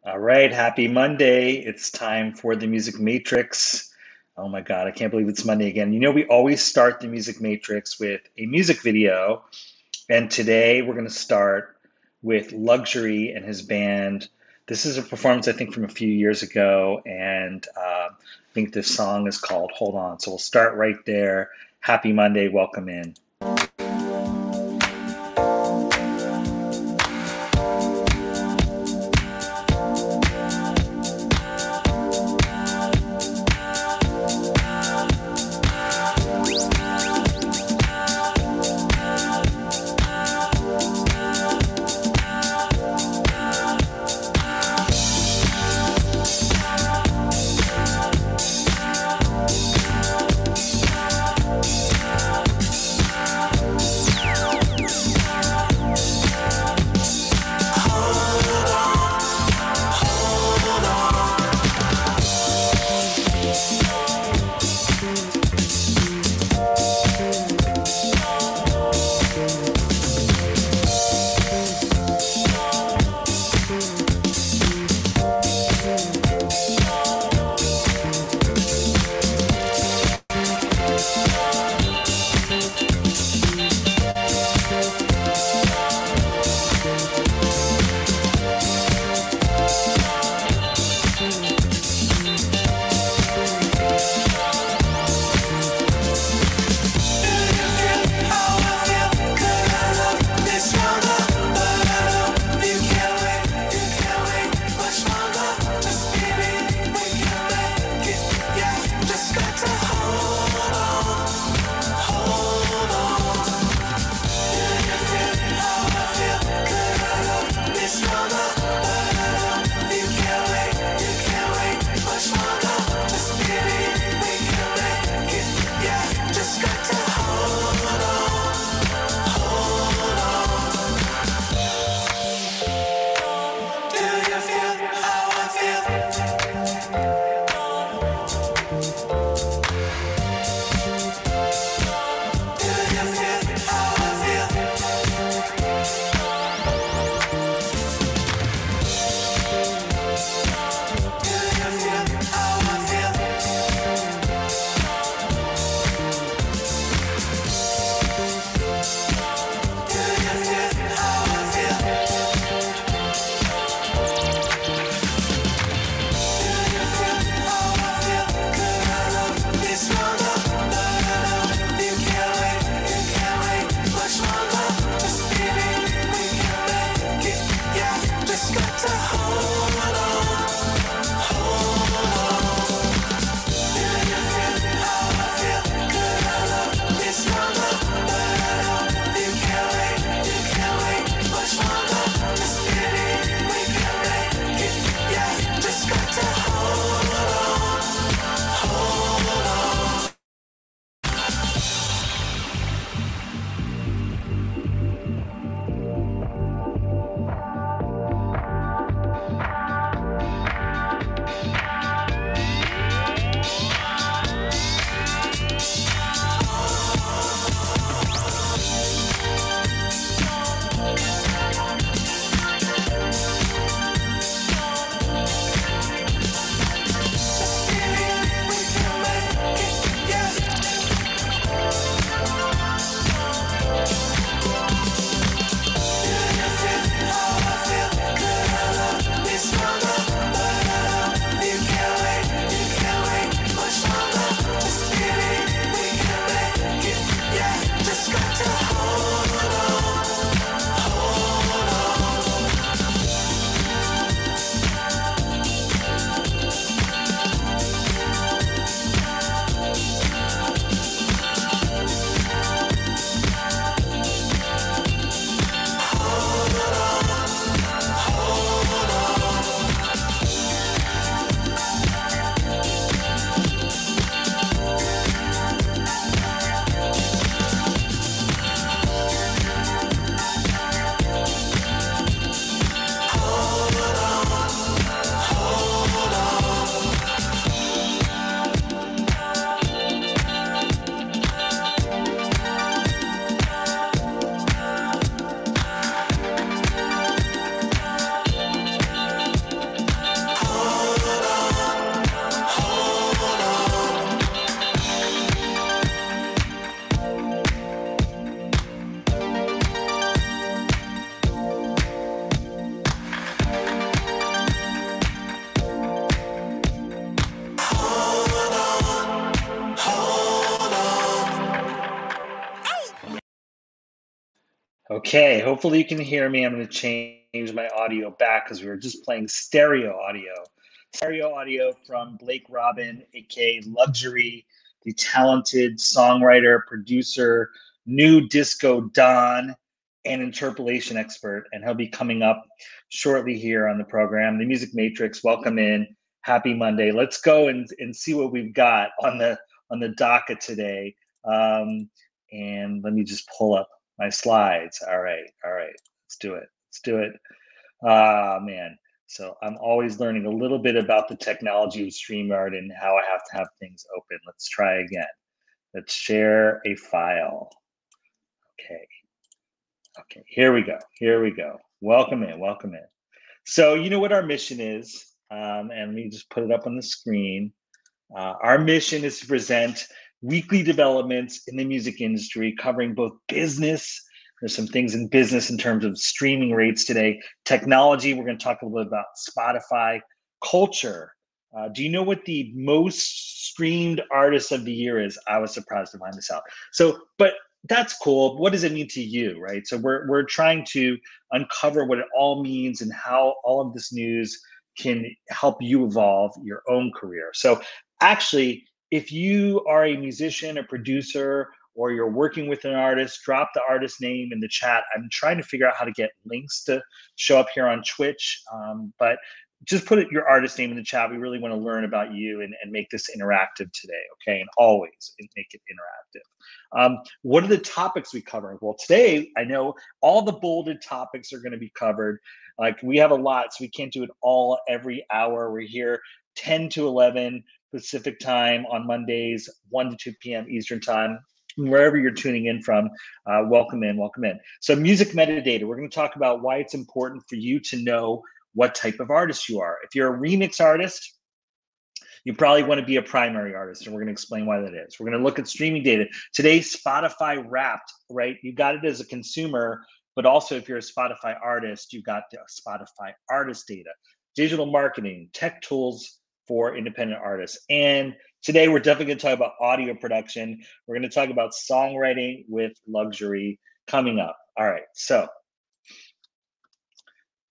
All right, happy Monday. It's time for the Music Matrix. Oh my God, I can't believe it's Monday again. We always start the Music Matrix with a music video, and today we're going to start with Luxury and his band. This is a performance, I think, from a few years ago, and I think this song is called Hold On. So we'll start right there. Happy Monday, welcome in. Okay, hopefully you can hear me. I'm going to change my audio back because we were just playing stereo audio. Stereo audio from Blake Robin, aka Luxury, the talented songwriter, producer, new disco don, and interpolation expert. And he'll be coming up shortly here on the program. The Music Matrix, welcome in. Happy Monday. Let's go and see what we've got on the docket today. And let me just pull up my slides. All right. Let's do it. Let's do it. Ah, man. So I'm always learning a little bit about the technology of StreamYard and how I have to have things open. Let's try again. Let's share a file. Okay. Okay. Here we go. Here we go. Welcome in. Welcome in. So you know what our mission is, and let me just put it up on the screen. Our mission is to present weekly developments in the music industry, covering both business. There's some things in business in terms of streaming rates today, technology. We're going to talk a little bit about Spotify, culture. Do you know what the most streamed artist of the year is? I was surprised to find this out. So, but that's cool. What does it mean to you, right? So we're trying to uncover what it all means and how all of this news can help you evolve your own career. So actually, if you are a musician, a producer, or you're working with an artist, drop the artist name in the chat. I'm trying to figure out how to get links to show up here on Twitch, but just put your artist name in the chat. We really want to learn about you and make this interactive today, okay? And always make it interactive. What are the topics we cover? Well, today, I know all the bolded topics are going to be covered. Like we have a lot, so we can't do it all every hour. We're here 10 to 11 Pacific time on Mondays, 1 to 2 p.m. Eastern time. Wherever you're tuning in from, welcome in, welcome in. So music metadata, we're going to talk about why it's important for you to know what type of artist you are. If you're a remix artist, you probably want to be a primary artist, and we're going to explain why that is. We're going to look at streaming data. Today, Spotify Wrapped, right? You got it as a consumer, but also if you're a Spotify artist, you got the Spotify artist data, digital marketing, tech tools for independent artists. And today, we're definitely going to talk about audio production. We're going to talk about songwriting with Luxury coming up. All right, so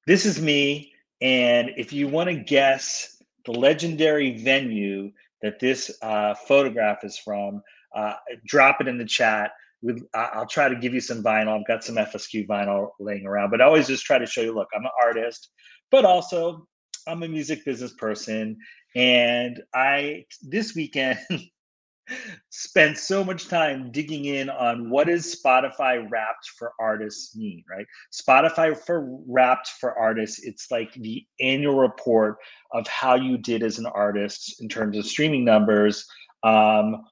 this is me. And if you want to guess the legendary venue that this photograph is from, drop it in the chat. I'll try to give you some vinyl. I've got some FSQ vinyl laying around, but I always just try to show you, look, I'm an artist, but also I'm a music business person. And this weekend, spent so much time digging in on what does Spotify Wrapped for Artists mean, right? Spotify for Wrapped for Artists, it's like the annual report of how you did as an artist in terms of streaming numbers on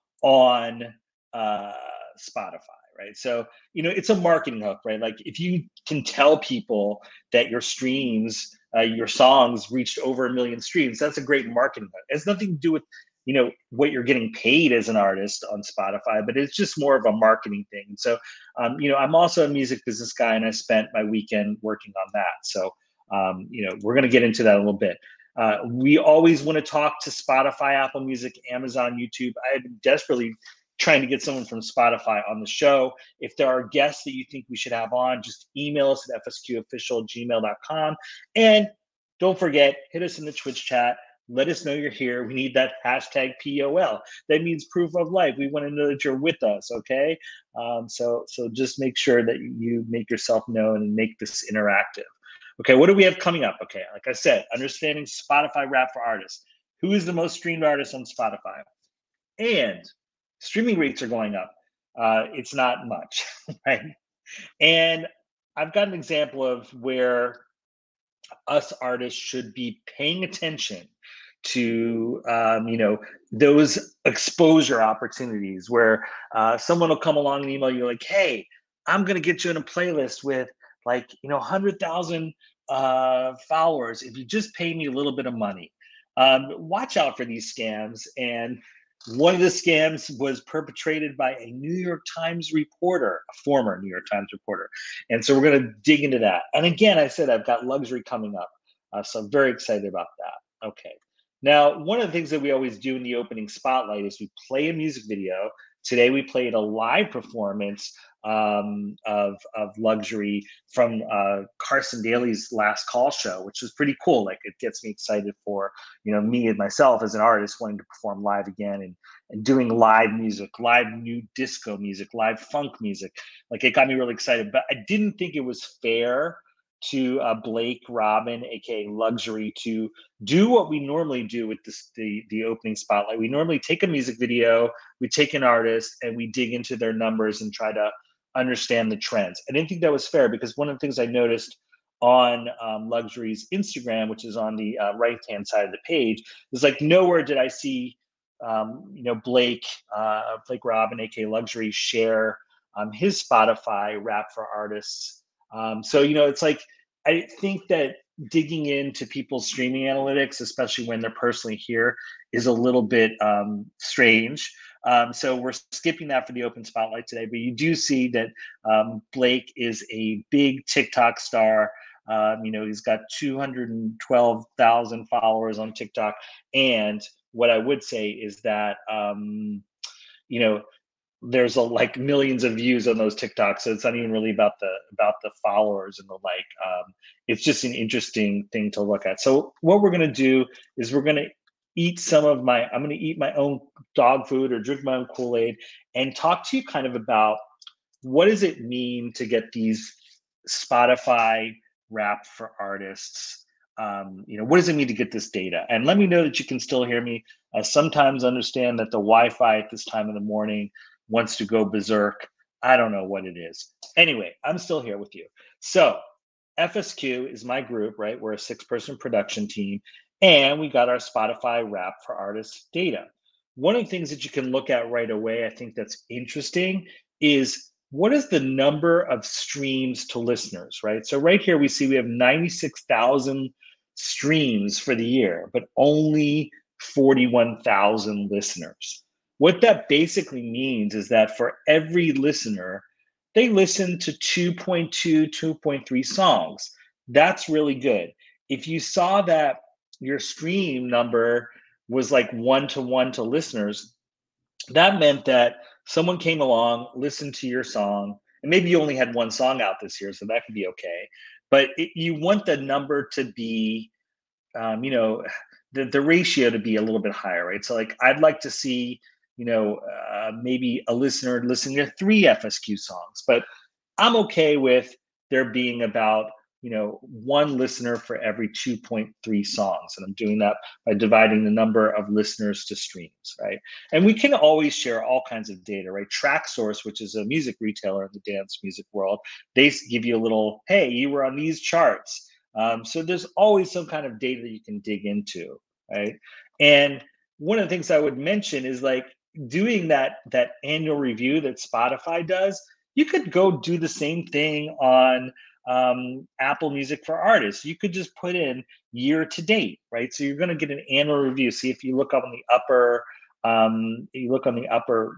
uh, Spotify, right? So, it's a marketing hook, right? Like if you can tell people that your streams, your songs reached over 1 million streams, that's a great marketing hook. It has nothing to do with what you're getting paid as an artist on Spotify, but it's just more of a marketing thing. And so, I'm also a music business guy, and I spent my weekend working on that. So, we're going to get into that a little bit. We always want to talk to Spotify, Apple Music, Amazon, YouTube. I have been desperately trying to get someone from Spotify on the show. If there are guests that you think we should have on, just email us at fsqofficial@gmail.com. And don't forget, hit us in the Twitch chat. Let us know you're here. We need that hashtag POL. That means proof of life. We want to know that you're with us, okay? So just make sure that you make yourself known and make this interactive. Okay, what do we have coming up? Okay, like I said, understanding Spotify Wrapped for Artists. Who is the most streamed artist on Spotify? And streaming rates are going up. It's not much, right? And I've got an example of where us artists should be paying attention to those exposure opportunities where someone will come along and email you like, hey, I'm going to get you in a playlist with 100,000 followers if you just pay me a little bit of money. Watch out for these scams. And one of the scams was perpetrated by a New York Times reporter, a former New York Times reporter. And so we're going to dig into that. And again, I said I've got Luxury coming up. So I'm very excited about that. Okay. Now, one of the things that we always do in the opening spotlight is we play a music video. Today, we played a live performance of luxury from Carson Daly's Last Call show, which was pretty cool. Like it gets me excited for me and myself as an artist wanting to perform live again and doing live music, live new disco music, live funk music. Like it got me really excited. But I didn't think it was fair to Blake Robin, aka Luxury, to do what we normally do with the opening spotlight. We normally take a music video, we take an artist, and we dig into their numbers and try to understand the trends. I didn't think that was fair because one of the things I noticed on Luxury's Instagram, which is on the right hand side of the page, is like nowhere did I see Blake Robin, aka Luxury, share his Spotify rap for artists. So it's like I think that digging into people's streaming analytics, especially when they're personally here, is a little bit strange. So we're skipping that for the open spotlight today, but you do see that Blake is a big TikTok star. He's got 212,000 followers on TikTok. And what I would say is that, you know, there's like millions of views on those TikToks. So it's not even really about the followers and the like. It's just an interesting thing to look at. So what we're gonna do is we're gonna I'm gonna eat my own dog food or drink my own Kool-Aid and talk to you kind of about what does it mean to get these Spotify wrapped for artists. What does it mean to get this data? And let me know that you can still hear me. I sometimes understand that the Wi-Fi at this time of the morning wants to go berserk. I don't know what it is. Anyway, I'm still here with you. So FSQ is my group, right? We're a 6-person production team, and we got our Spotify Wrap for Artists data. One of the things that you can look at right away, I think that's interesting, is what is the number of streams to listeners, right? So right here we see we have 96,000 streams for the year, but only 41,000 listeners. What that basically means is that for every listener, they listen to 2.2, 2.3 songs. That's really good. If you saw that your stream number was like 1-to-1 to listeners, that meant that someone came along, listened to your song, and maybe you only had one song out this year, so that could be okay. But you want the number to be, the ratio to be a little bit higher, right? So like I'd like to see, maybe a listener listening to 3 FSQ songs, but I'm okay with there being about 1 listener for every 2.3 songs. And I'm doing that by dividing the number of listeners to streams, right? And we can always share all kinds of data, right? TrackSource, which is a music retailer in the dance music world, they give you a little, hey, you were on these charts. So there's always some kind of data that you can dig into, right? And one of the things I would mention is like doing that annual review that Spotify does. You could go do the same thing on Apple Music for Artists. You could just put in year to date, right? So you're going to get an annual review. See, if you look up on the upper,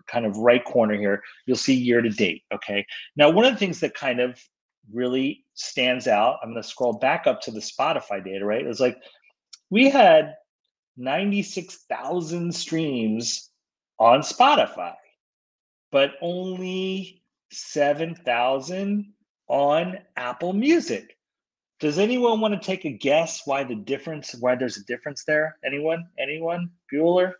kind of right corner here, you'll see year to date. Okay. Now, one of the things that kind of really stands out, I'm going to scroll back up to the Spotify data, right? It's like we had 96,000 streams on Spotify, but only 7,000 on Apple Music. Does anyone want to take a guess why there's a difference there? Anyone? Bueller?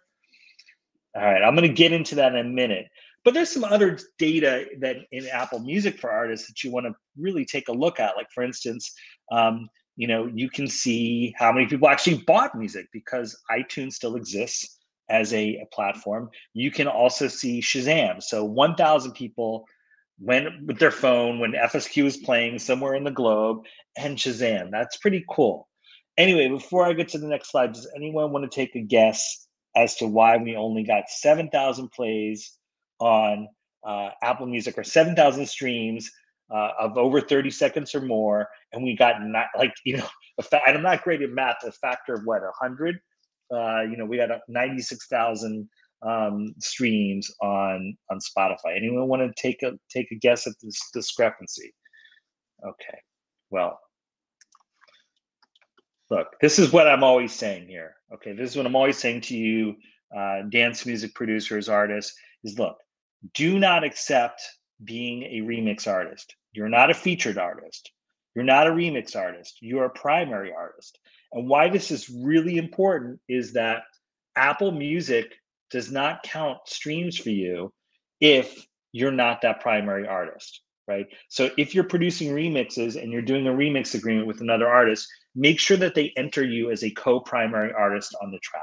All right, I'm going to get into that in a minute. But there's some other data that in Apple Music for Artists that you want to really take a look at. Like, for instance, you can see how many people actually bought music because iTunes still exists as a platform. You can also see Shazam. So 1,000 people went with their phone when FSQ is playing somewhere in the globe and Shazam. That's pretty cool. Anyway, before I get to the next slide, does anyone want to take a guess as to why we only got 7,000 plays on Apple Music or 7,000 streams of over 30 seconds or more, and we got not like and I'm not great at math. A factor of what, 100? We got 96,000 streams on Spotify. Anyone want to take a guess at this discrepancy? Okay, well, look, this is what I'm always saying here. Okay, this is what I'm always saying to you, dance music producers, artists, is look, do not accept being a remix artist. You're not a featured artist. You're not a remix artist. You're a primary artist. And why this is really important is that Apple Music does not count streams for you if you're not that primary artist, right? So if you're producing remixes and you're doing a remix agreement with another artist, make sure that they enter you as a co-primary artist on the track,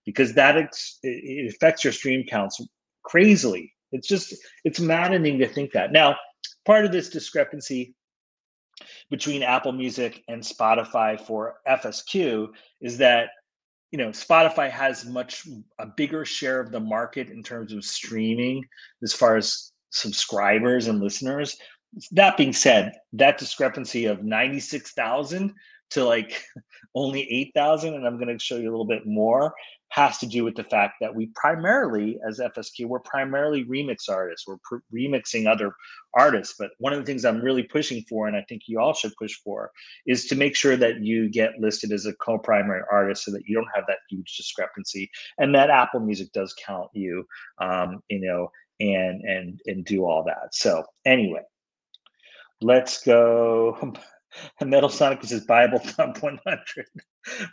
because it affects your stream counts crazily. It's maddening to think that. Now, part of this discrepancy between Apple Music and Spotify for FSQ is that Spotify has a bigger share of the market in terms of streaming as far as subscribers and listeners. That being said, that discrepancy of 96,000 to like only 8,000, and I'm going to show you a little bit more, has to do with the fact that we primarily, as FSQ, we're primarily remix artists. We're remixing other artists. But one of the things I'm really pushing for, and I think you all should push for, is to make sure that you get listed as a co-primary artist so that you don't have that huge discrepancy, and that Apple Music does count you, and do all that. So anyway, let's go. Metal Sonic says Bible Thump 100.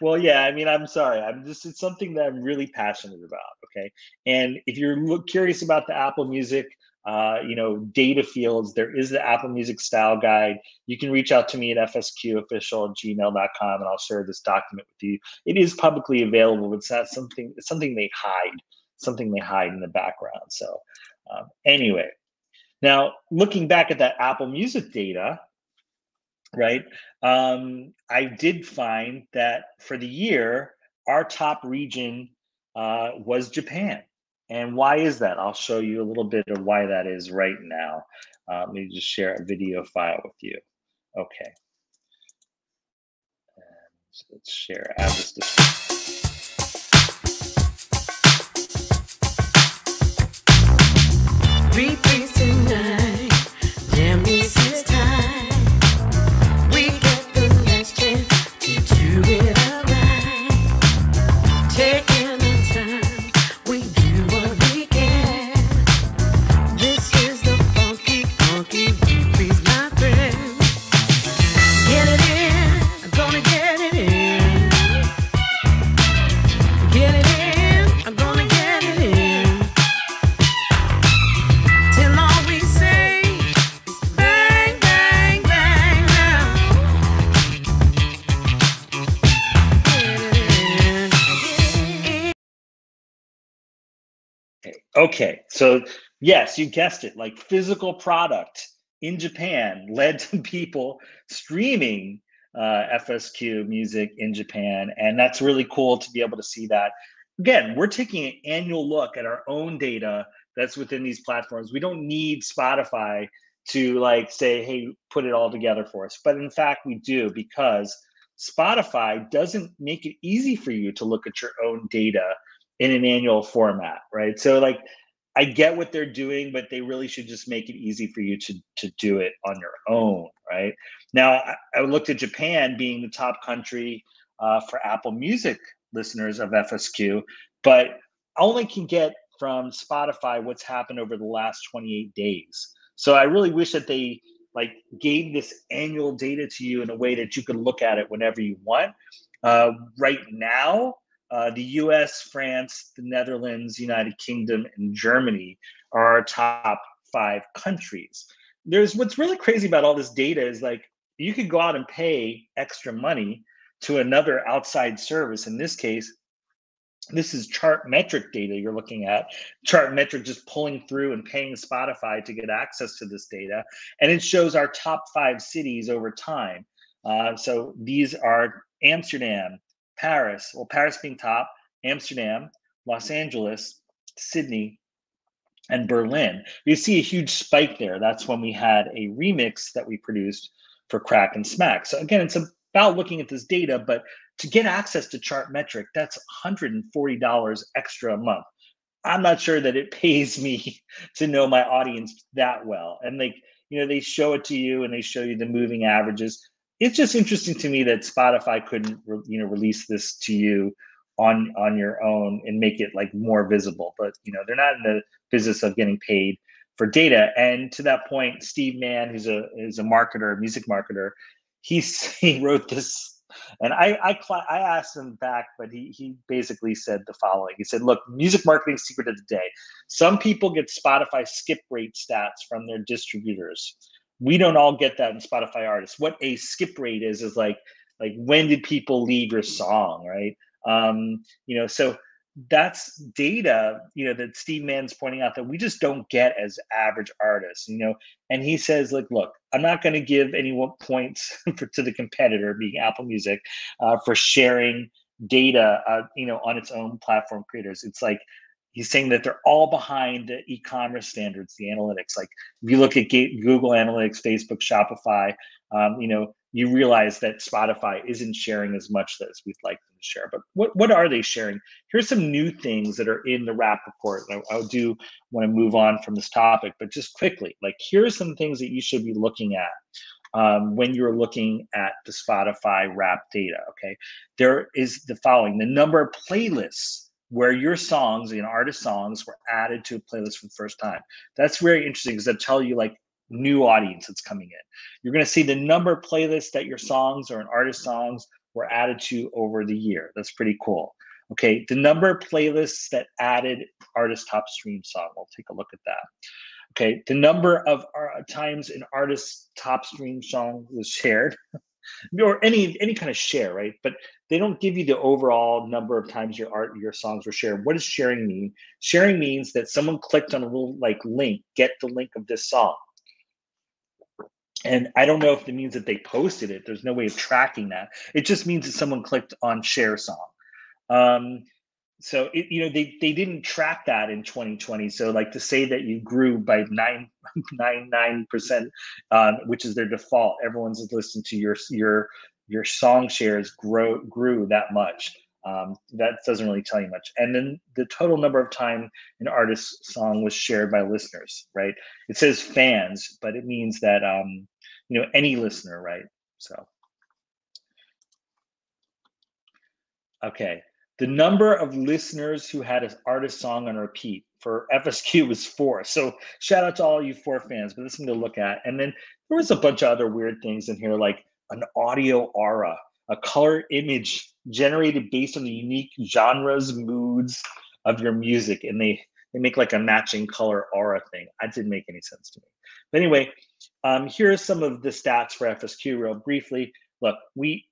Well, yeah, I mean, I'm sorry. It's something that I'm really passionate about. Okay. And if you're curious about the Apple Music, data fields, there is the Apple Music style guide. You can reach out to me at fsqofficial@gmail.com and I'll share this document with you. It is publicly available, but it's something they hide in the background. So anyway, now looking back at that Apple Music data, right? I did find that for the year, our top region was Japan. And why is that? I'll show you a little bit of why that is right now. Let me just share a video file with you. Okay. So let's share. Add this description. Repeat tonight. Damn, this is time. Okay, so yes, you guessed it, like physical product in Japan led to people streaming FSQ music in Japan. And that's really cool to be able to see that. Again, we're taking an annual look at our own data that's within these platforms. We don't need Spotify to like say, hey, put it all together for us. But in fact, we do, because Spotify doesn't make it easy for you to look at your own data in an annual format, right? So like, I get what they're doing, but they really should just make it easy for you to do it on your own, right? Now, I looked at Japan being the top country for Apple Music listeners of FSQ, but I only can get from Spotify what's happened over the last 28 days. So I really wish that they like gave this annual data to you in a way that you could look at it whenever you want. Right now, the US, France, the Netherlands, United Kingdom, and Germany are our top 5 countries. What's really crazy about all this data is like you could go out and pay extra money to another outside service. In this case, this is Chartmetric data you're looking at. Chartmetric just pulling through and paying Spotify to get access to this data. And it shows our top 5 cities over time. So these are Amsterdam, Paris, well, Paris being top, Amsterdam, Los Angeles, Sydney, and Berlin. You see a huge spike there. That's when we had a remix that we produced for Crack and Smack. So again, it's about looking at this data, but to get access to Chartmetric, that's $140 extra a month. I'm not sure that it pays me to know my audience that well. And they show it to you and they show you the moving averages. It's just interesting to me that Spotify couldn't, release this to you on your own and make it like more visible. But they're not in the business of getting paid for data. And to that point, Steve Mann, who's a marketer, a music marketer, he wrote this, and I asked him back, but he basically said the following. He said, "Look, music marketing secret of the day. Some people get Spotify skip rate stats from their distributors. We don't all get that in Spotify artists. What a skip rate is like when did people leave your song, right? So that's data, that Steve Mann's pointing out that we just don't get as average artists, and he says, like, look, I'm not going to give any points to the competitor, being Apple Music, for sharing data, on its own platform creators. It's like he's saying that they're all behind the e-commerce standards, the analytics. Like if you look at Google Analytics, Facebook, Shopify, you realize that Spotify isn't sharing as much as we'd like them to share. But what are they sharing? Here's some new things that are in the RAP report. I do want to move on from this topic, but just quickly, like here's some things that you should be looking at when you're looking at the Spotify RAP data. Okay, there is the following: the number of playlists where your songs, artist songs, were added to a playlist for the first time. That's very interesting because they tell you like new audience that's coming in. You're going to see the number of playlists that your songs or an artist songs were added to over the year. That's pretty cool. Okay, the number of playlists that added artist top stream song. We'll take a look at that. Okay, the number of times an artist's top stream song was shared, or any kind of share, right? But they don't give you the overall number of times your songs were shared. What does sharing mean? Sharing means that someone clicked on a little like link, get the link of this song. And I don't know if it means that they posted it. There's no way of tracking that. It just means that someone clicked on share song. So they didn't track that in 2020. So like to say that you grew by 9.99%, which is their default. Everyone's listened to your song shares grew that much. That doesn't really tell you much. And then the total number of time an artist's song was shared by listeners, right? It says fans, but it means that any listener, right? So okay. The number of listeners who had an artist song on repeat for FSQ was 4. So shout out to all you 4 fans, but this is something to look at. And then there was a bunch of other weird things in here, like an audio aura, a color image generated based on the unique genres, moods of your music. And they make like a matching color aura thing. That didn't make any sense to me. But anyway, here are some of the stats for FSQ real briefly. Look, we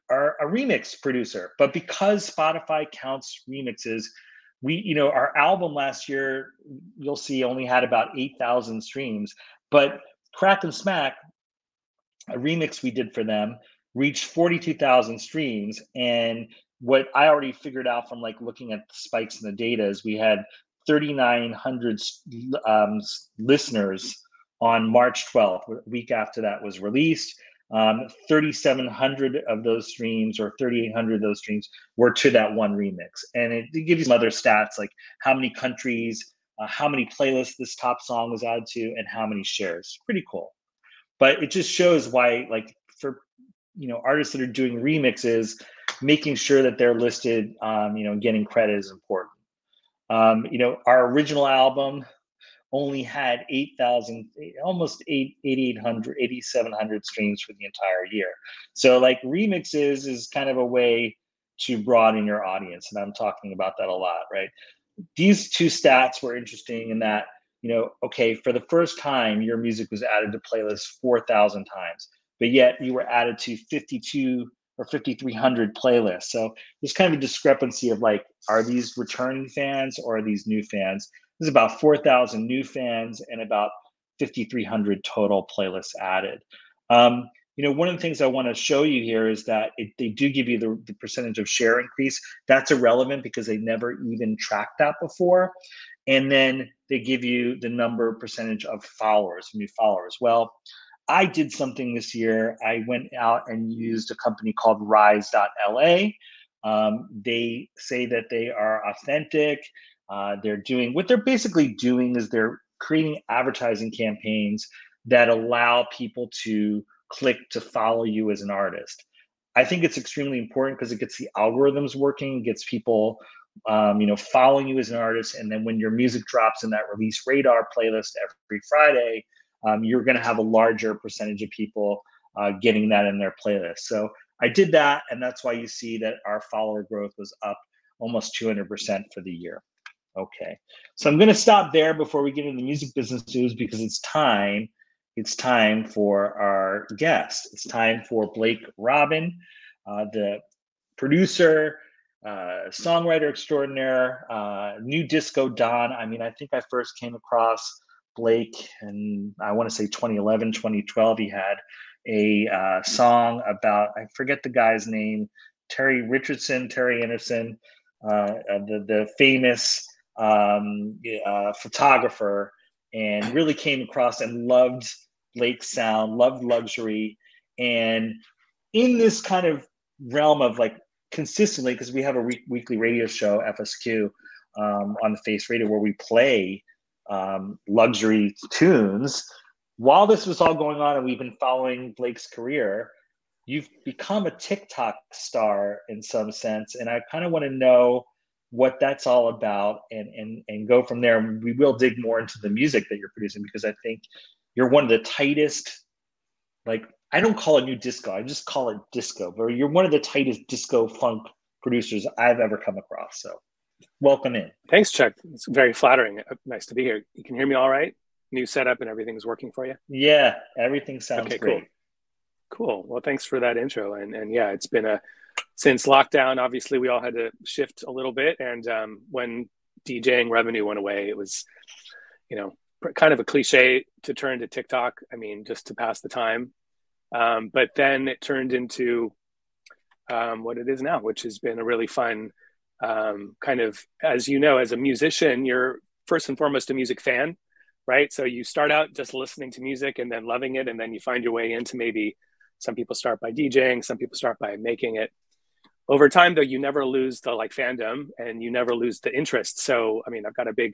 are a remix producer, but because Spotify counts remixes, our album last year, you'll see, only had about 8,000 streams, but Crack and Smack, a remix we did for them, reached 42,000 streams. And what I already figured out from like looking at the spikes in the data is we had 3,900 listeners on March 12th, a week after that was released. 3,700 of those streams, or 3,800 of those streams, were to that one remix. And it gives you some other stats, like how many countries, how many playlists this top song was added to, and how many shares. Pretty cool. But it just shows why, like, for artists that are doing remixes, making sure that they're listed, getting credit is important. Our original album only had 8,000, almost 8,800, 8,700 streams for the entire year. So like remixes is kind of a way to broaden your audience. And I'm talking about that a lot, right? These two stats were interesting in that, okay, for the first time, your music was added to playlists 4,000 times, but yet you were added to 52 or 5,300 playlists. So there's kind of a discrepancy of like, are these returning fans or are these new fans? There's about 4,000 new fans and about 5,300 total playlists added. One of the things I want to show you here is that they do give you the percentage of share increase. That's irrelevant because they never even tracked that before. And then they give you the percentage of followers, new followers. Well, I did something this year. I went out and used a company called Rise.la. They say that they are authentic. What they're basically doing is they're creating advertising campaigns that allow people to click to follow you as an artist. I think it's extremely important because it gets the algorithms working, gets people following you as an artist. And then when your music drops in that release radar playlist every Friday, you're going to have a larger percentage of people getting that in their playlist. So I did that, and that's why you see that our follower growth was up almost 200% for the year. Okay, so I'm going to stop there before we get into the music business news, because it's time. It's time for our guest. It's time for Blake Robin, the producer, songwriter extraordinaire, new disco don. I mean, I think I first came across Blake in, I want to say 2011, 2012. He had a song about, I forget the guy's name, Terry Anderson, the famous photographer, and really came across and loved Blake's sound, loved luxury. And in this kind of realm of like consistently, because we have a weekly radio show, FSQ, on the Face Radio, where we play luxury tunes. While this was all going on and we've been following Blake's career, you've become a TikTok star in some sense. And I kind of want to know what that's all about, and go from there. We will dig more into the music that you're producing, because I think you're one of the tightest, like, I don't call it new disco, I just call it disco, but you're one of the tightest disco funk producers I've ever come across. So welcome in. Thanks, Chuck. It's very flattering. Nice to be here. You can hear me all right? New setup and everything's working for you? Yeah, everything sounds great. Cool. Well, thanks for that intro. And yeah, it's been since lockdown, obviously we all had to shift a little bit. And when DJing revenue went away, it was, kind of a cliche to turn to TikTok. I mean, just to pass the time. But then it turned into what it is now, which has been a really fun kind of, as you know, as a musician, you're first and foremost a music fan, right? So you start out just listening to music and then loving it. And then you find your way into, maybe some people start by DJing, some people start by making it. Over time, though, you never lose the fandom, and you never lose the interest. So, I mean, I've got a big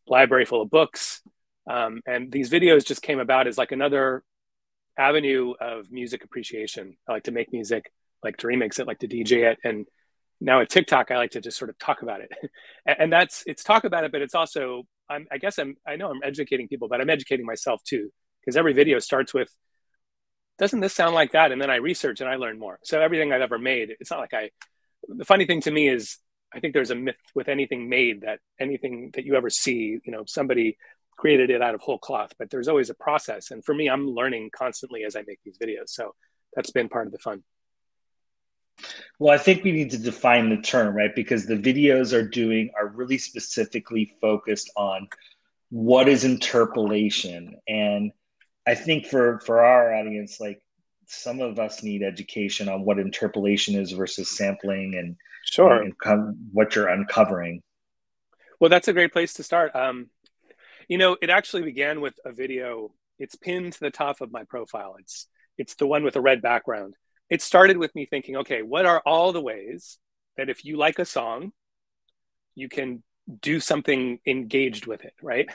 library full of books, and these videos just came about as another avenue of music appreciation. I like to make music, like to remix it, like to DJ it. And now at TikTok, I like to just sort of talk about it. And it's talk about it, but it's also, I know I'm educating people, but I'm educating myself too, because every video starts with, doesn't this sound like that? And then I research and I learn more. So everything I've ever made, it's not like the funny thing to me is, I think there's a myth with anything made, that anything that you ever see, somebody created it out of whole cloth, but there's always a process. And for me, I'm learning constantly as I make these videos. So that's been part of the fun. Well, I think we need to define the term, right? Because the videos are really specifically focused on what is interpolation. And I think for our audience, some of us need education on what interpolation is versus sampling, and sure, and what you're uncovering. Well, that's a great place to start. It actually began with a video. It's pinned to the top of my profile. It's the one with a red background. It started with me thinking, okay, what are all the ways that if you like a song, you can do something engaged with it, right?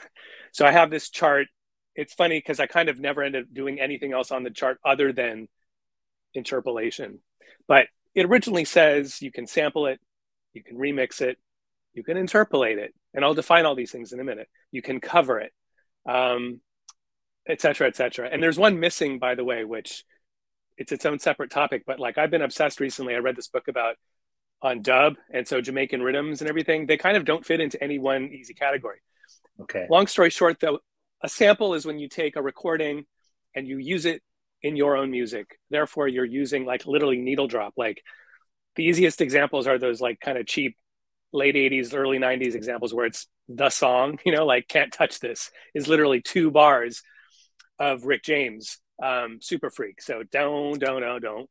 So I have this chart. It's funny because I kind of never ended up doing anything else on the chart other than interpolation. But it originally says you can sample it, you can remix it, you can interpolate it. And I'll define all these things in a minute. You can cover it, et cetera, et cetera. And there's one missing, by the way, which it's its own separate topic. But I've been obsessed recently. I read this book on dub. And so Jamaican rhythms and everything, they kind of don't fit into any one easy category. Okay. Long story short, though, a sample is when you take a recording and you use it in your own music. Therefore, you're using literally needle drop. The easiest examples are those kind of cheap late 80s, early 90s examples where it's the song, Can't Touch This is literally 2 bars of Rick James, Super Freak. So don't, don't.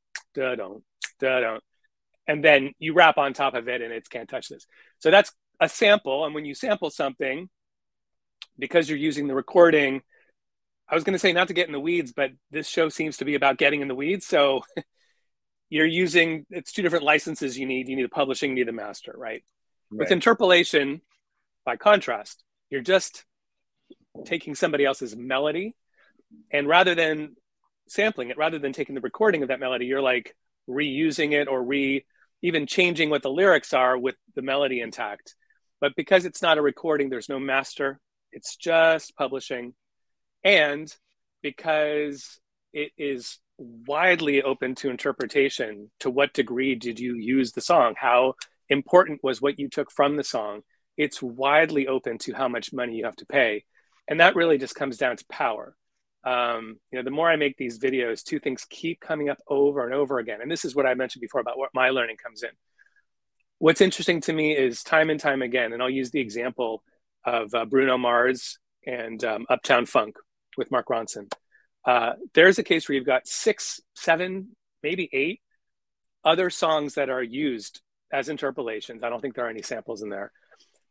And then you rap on top of it and it's Can't Touch This. So that's a sample. And when you sample something, because you're using the recording, I was going to say not to get in the weeds, but this show seems to be about getting in the weeds. So it's 2 different licenses you need. You need the publishing, you need the master, right? With interpolation, by contrast, you're just taking somebody else's melody, and rather than sampling it, rather than taking the recording of that melody, you're reusing it or even changing what the lyrics are with the melody intact. But because it's not a recording, there's no master. It's just publishing. And because it is widely open to interpretation, to what degree did you use the song? How important was what you took from the song? It's widely open to how much money you have to pay. And that really just comes down to power. The more I make these videos, two things keep coming up over and over again. And this is what I mentioned before about what my learning comes in. What's interesting to me is time and time again, and I'll use the example of Bruno Mars and Uptown Funk with Mark Ronson. There's a case where you've got 6, 7, maybe 8 other songs that are used as interpolations. I don't think there are any samples in there.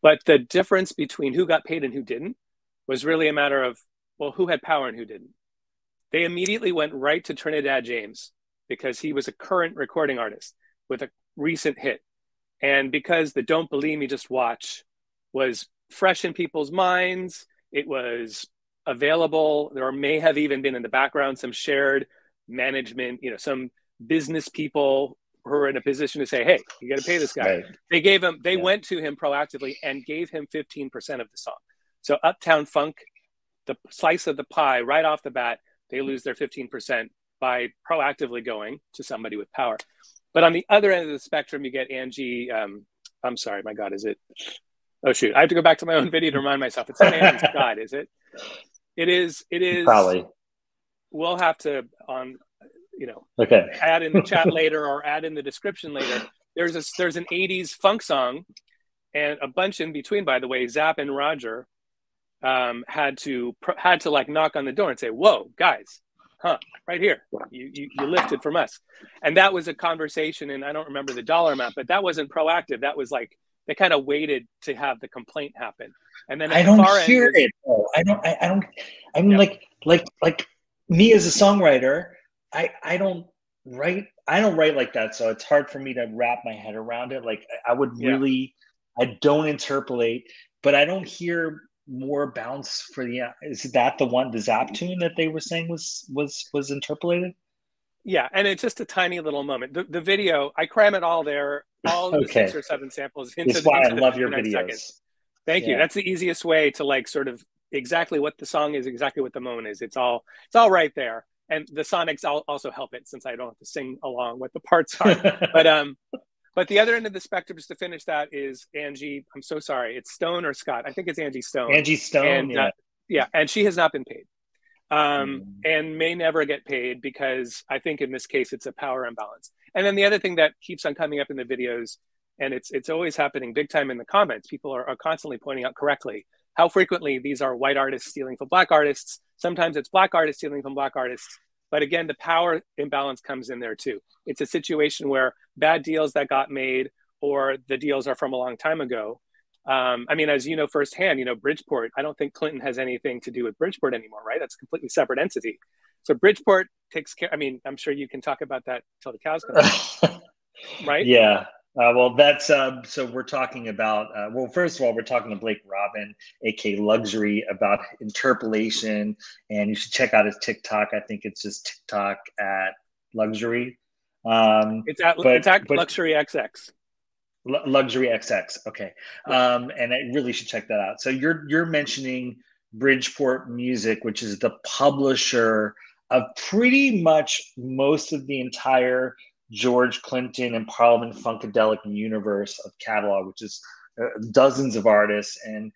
But the difference between who got paid and who didn't was really a matter of, well, who had power and who didn't. They immediately went right to Trinidad James because he was a current recording artist with a recent hit. And because the Don't Believe Me, Just Watch was fresh in people's minds, it was available. There may have even been in the background some shared management, some business people who are in a position to say, hey, you got to pay this guy. Right. They went to him proactively and gave him 15% of the song. So Uptown Funk, the slice of the pie right off the bat, they lose their 15% by proactively going to somebody with power. But on the other end of the spectrum, you get Angie. I'm sorry, my God, is it? Oh, shoot. I have to go back to my own video to remind myself. It's not Angie Scott, is it? It is. Probably. We'll have to, okay, add in the chat later or add in the description later. There's an 80s funk song and a bunch in between, by the way. Zapp and Roger had to like knock on the door and say, whoa, guys, right here, you lifted from us. And that was a conversation, and I don't remember the dollar amount, but that wasn't proactive. That was like they kind of waited to have the complaint happen. And then I don't hear it. I mean, yeah. like me as a songwriter, I don't write like that. So it's hard for me to wrap my head around it. Like I would really, I don't interpolate, but I don't hear more bounce for is that the Zapp tune that they were saying was interpolated? Yeah, and it's just a tiny little moment. The video, I cram it all there, all the 6 or 7 samples into That's why I love your 59 videos. Seconds. Thank you. That's the easiest way to like sort of exactly what the song is, exactly what the moment is. It's all right there. And the sonics also help it since I don't have to sing along what the parts are. But the other end of the spectrum, just to finish that, is Angie. I'm so sorry. It's Stone or Scott. I think it's Angie Stone. Angie Stone, and, and she has not been paid. And may never get paid because I think in this case it's a power imbalance. And then the other thing that keeps on coming up in the videos, and it's always happening big time in the comments, people are constantly pointing out correctly how frequently these are white artists stealing from black artists. Sometimes it's black artists stealing from black artists. But again, the power imbalance comes in there too. It's a situation where bad deals that got made or the deals are from a long time ago. I mean, as you know firsthand, Bridgeport, I don't think Clinton has anything to do with Bridgeport anymore, right? That's a completely separate entity. So Bridgeport takes care, I mean, I'm sure you can talk about that till the cows come home, right? Yeah. Well, that's, so we're talking about, well, first of all, we're talking to Blake Robin, aka Luxury, about interpolation, and you should check out his TikTok. I think it's just TikTok at Luxury. It's at Luxury XX. Luxury XX. Okay. And I really should check that out. So you're mentioning Bridgeport Music, which is the publisher of pretty much most of the entire George Clinton and Parliament Funkadelic universe of catalog, which is dozens of artists. And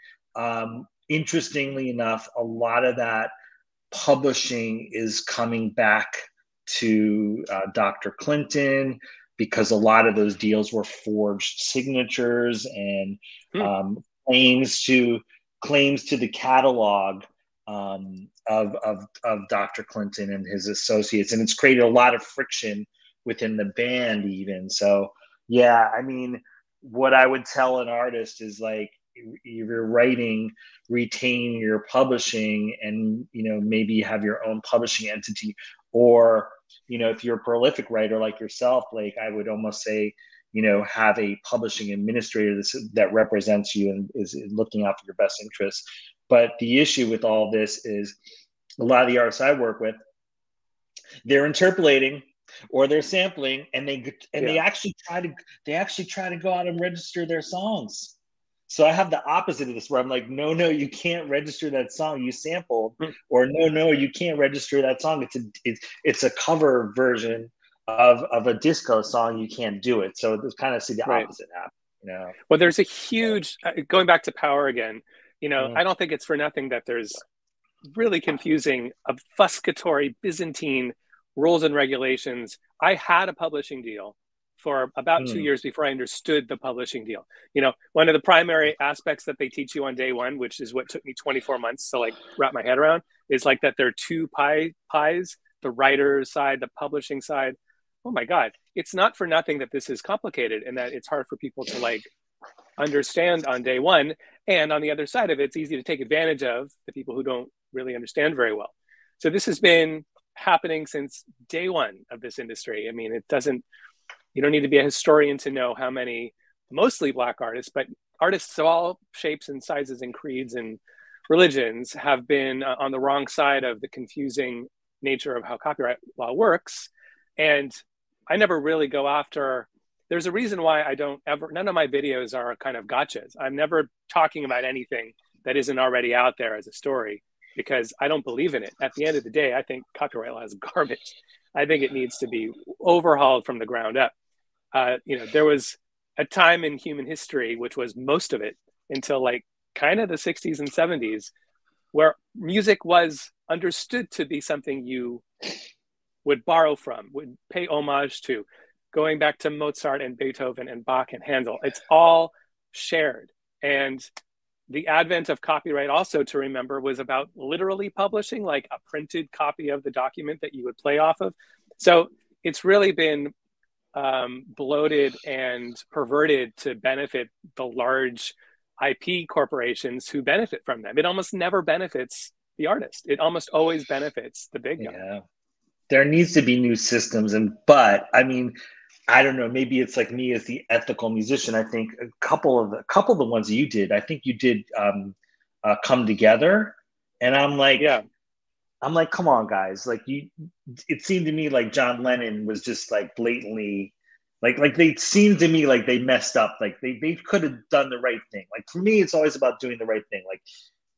interestingly enough, a lot of that publishing is coming back to Dr. Clinton, because a lot of those deals were forged signatures and claims to the catalog of Dr. Clinton and his associates, and it's created a lot of friction within the band even. So yeah, I mean, what I would tell an artist is like, if you're writing, retain your publishing, and maybe have your own publishing entity, or if you're a prolific writer like yourself, Blake, I would almost say, have a publishing administrator that represents you and is looking out for your best interests. But the issue with all this is a lot of the artists I work with, they're interpolating, or they're sampling, and Yeah. they actually try to go out and register their songs. So I have the opposite of this, where I'm like, no, no, you can't register that song you sampled, or no, no, you can't register that song. It's a cover version of a disco song. You can't do it. So it's kind of see the Right. opposite happen. You know. Well, there's a huge, going back to power again, you know, Mm, I don't think it's for nothing that there's really confusing, obfuscatory Byzantine rules and regulations. I had a publishing deal for about 2 years before I understood the publishing deal. You know, one of the primary aspects that they teach you on day one, which is what took me 24 months to like wrap my head around, is like that there are two pies, the writer's side, the publishing side. Oh my God, it's not for nothing that this is complicated and that it's hard for people to like understand on day one. And on the other side of it, it's easy to take advantage of the people who don't really understand very well. So this has been happening since day one of this industry. I mean, it doesn't, you don't need to be a historian to know how many mostly Black artists, but artists of all shapes and sizes and creeds and religions have been on the wrong side of the confusing nature of how copyright law works. And I never really go after, there's a reason why I don't ever, none of my videos are kind of gotchas. I'm never talking about anything that isn't already out there as a story because I don't believe in it. At the end of the day, I think copyright law is garbage. I think it needs to be overhauled from the ground up. You know, there was a time in human history, which was most of it until like kind of the 60s and 70s, where music was understood to be something you would borrow from, would pay homage to, going back to Mozart and Beethoven and Bach and Handel. It's all shared. And the advent of copyright also to remember was about literally publishing like a printed copy of the document that you would play off of. So it's really been bloated and perverted to benefit the large IP corporations who benefit from them. It almost never benefits the artist. It almost always benefits the big guy. yeah. There needs to be new systems, but I mean, I don't know, maybe it's like me as the ethical musician. I think a couple of the ones you did, I think you did Come Together, and Yeah, I'm like, come on, guys. Like it seemed to me like John Lennon was just like blatantly, like they seemed to me like they messed up. Like they could have done the right thing. Like for me, it's always about doing the right thing. Like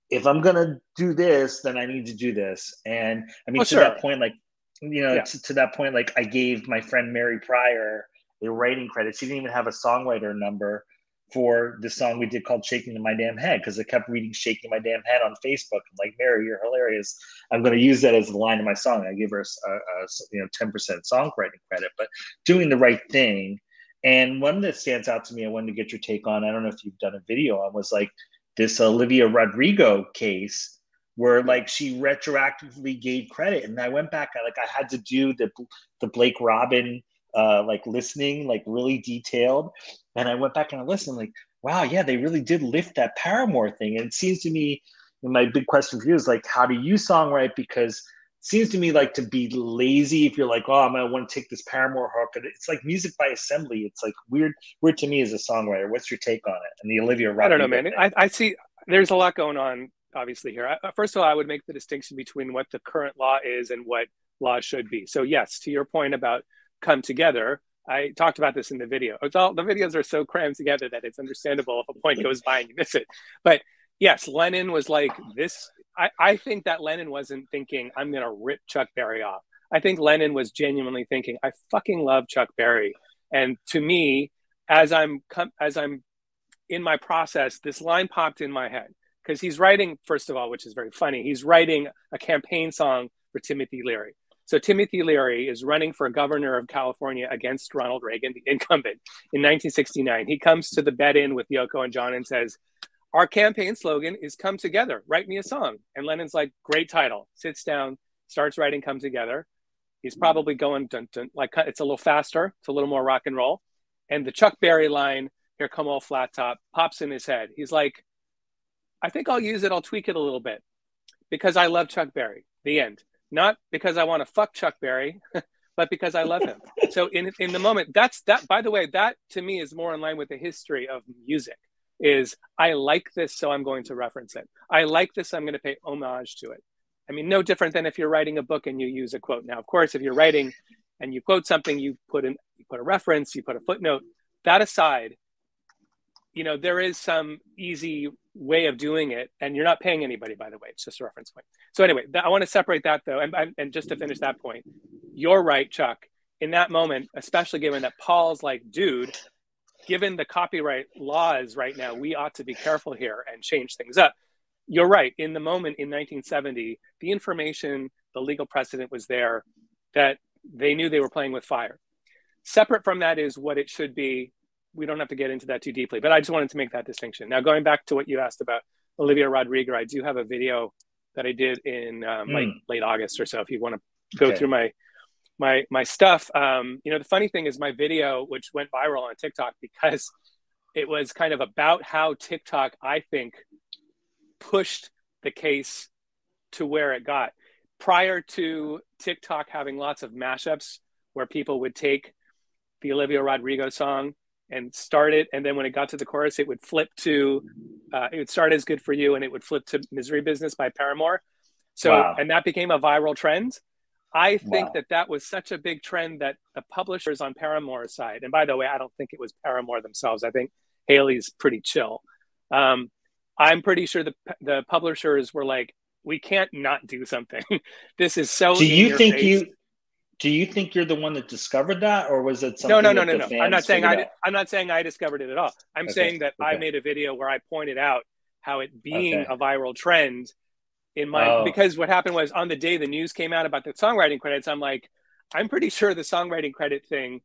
if I'm gonna do this, then I need to do this. And I mean, well, to that sure. point, like Yeah, to that point, like I gave my friend Mary Pryor a writing credit. She didn't even have a songwriter number for the song we did called "Shaking My Damn Head" because I kept reading "Shaking My Damn Head" on Facebook. I'm like, Mary, you're hilarious. I'm going to use that as the line of my song. I give her a 10% songwriting credit, but doing the right thing. And one that stands out to me, I wanted to get your take on. I don't know if you've done a video on, was like this Olivia Rodrigo case where yeah. like she retroactively gave credit, and I went back. I had to do the Blake Robin like listening, like really detailed, and I went back and I listened, like, wow, yeah, they really did lift that Paramore thing. And it seems to me, and my big question for you is like, how do you songwrite? Because it seems to me like to be lazy if you're like, oh, I'm gonna want to take this Paramore hook. And it's like music by assembly. It's like weird to me as a songwriter. What's your take on it and the Olivia I don't know, Rodrigo man. thing? I see there's a lot going on, obviously, here. First of all, I would make the distinction between what the current law is and what law should be. So, yes, to your point about come together, I talked about this in the video. The videos are so crammed together that it's understandable if a point goes by and you miss it. But yes, Lennon was like this. I think that Lennon wasn't thinking, I'm going to rip Chuck Berry off. I think Lennon was genuinely thinking, I fucking love Chuck Berry. And to me, as I'm in my process, this line popped in my head because he's writing, first of all, which is very funny, he's writing a campaign song for Timothy Leary. So Timothy Leary is running for governor of California against Ronald Reagan, the incumbent, in 1969. He comes to the bed-in with Yoko and John and says, our campaign slogan is come together, write me a song. And Lennon's like, great title, sits down, starts writing Come Together. He's probably going, dun, dun, like it's a little faster, it's a little more rock and roll. And the Chuck Berry line, here come old flat top, pops in his head. He's like, I think I'll use it, I'll tweak it a little bit because I love Chuck Berry. The end. Not because I want to fuck Chuck Berry, but because I love him. So in the moment, that, by the way, that to me is more in line with the history of music, is I like this, so I'm going to reference it. I like this, I'm going to pay homage to it. I mean, no different than if you're writing a book and you use a quote. Now, of course, if you're writing and you quote something, you put a reference, you put a footnote. That aside, there is some easy way of doing it, and you're not paying anybody, by the way. It's just a reference point. So anyway, I want to separate that though. And just to finish that point, you're right, Chuck. In that moment, especially given that Paul's like, dude, given the copyright laws right now, we ought to be careful here and change things up. You're right. In the moment in 1970, the information, the legal precedent was there that they knew they were playing with fire. Separate from that is what it should be. We don't have to get into that too deeply, but I just wanted to make that distinction. Now, going back to what you asked about Olivia Rodrigo, I do have a video that I did in late August or so. If you want to go through my stuff, the funny thing is my video, which went viral on TikTok because it was kind of about how TikTok, I think, pushed the case to where it got. Prior to TikTok having lots of mashups where people would take the Olivia Rodrigo song and start it, and then when it got to the chorus, it would flip to, it would start as Good For You, and it would flip to Misery Business by Paramore. So, and that became a viral trend. I think that was such a big trend that the publishers on Paramore's side, and by the way, I don't think it was Paramore themselves. I think Haley's pretty chill. I'm pretty sure the publishers were like, we can't not do something. This is so. Do you think you're the one that discovered that, or was it something? No. I'm not saying I discovered it at all. I'm saying that I made a video where I pointed out how it being a viral trend in my because what happened was on the day the news came out about the songwriting credits, I'm like, I'm pretty sure the songwriting credit thing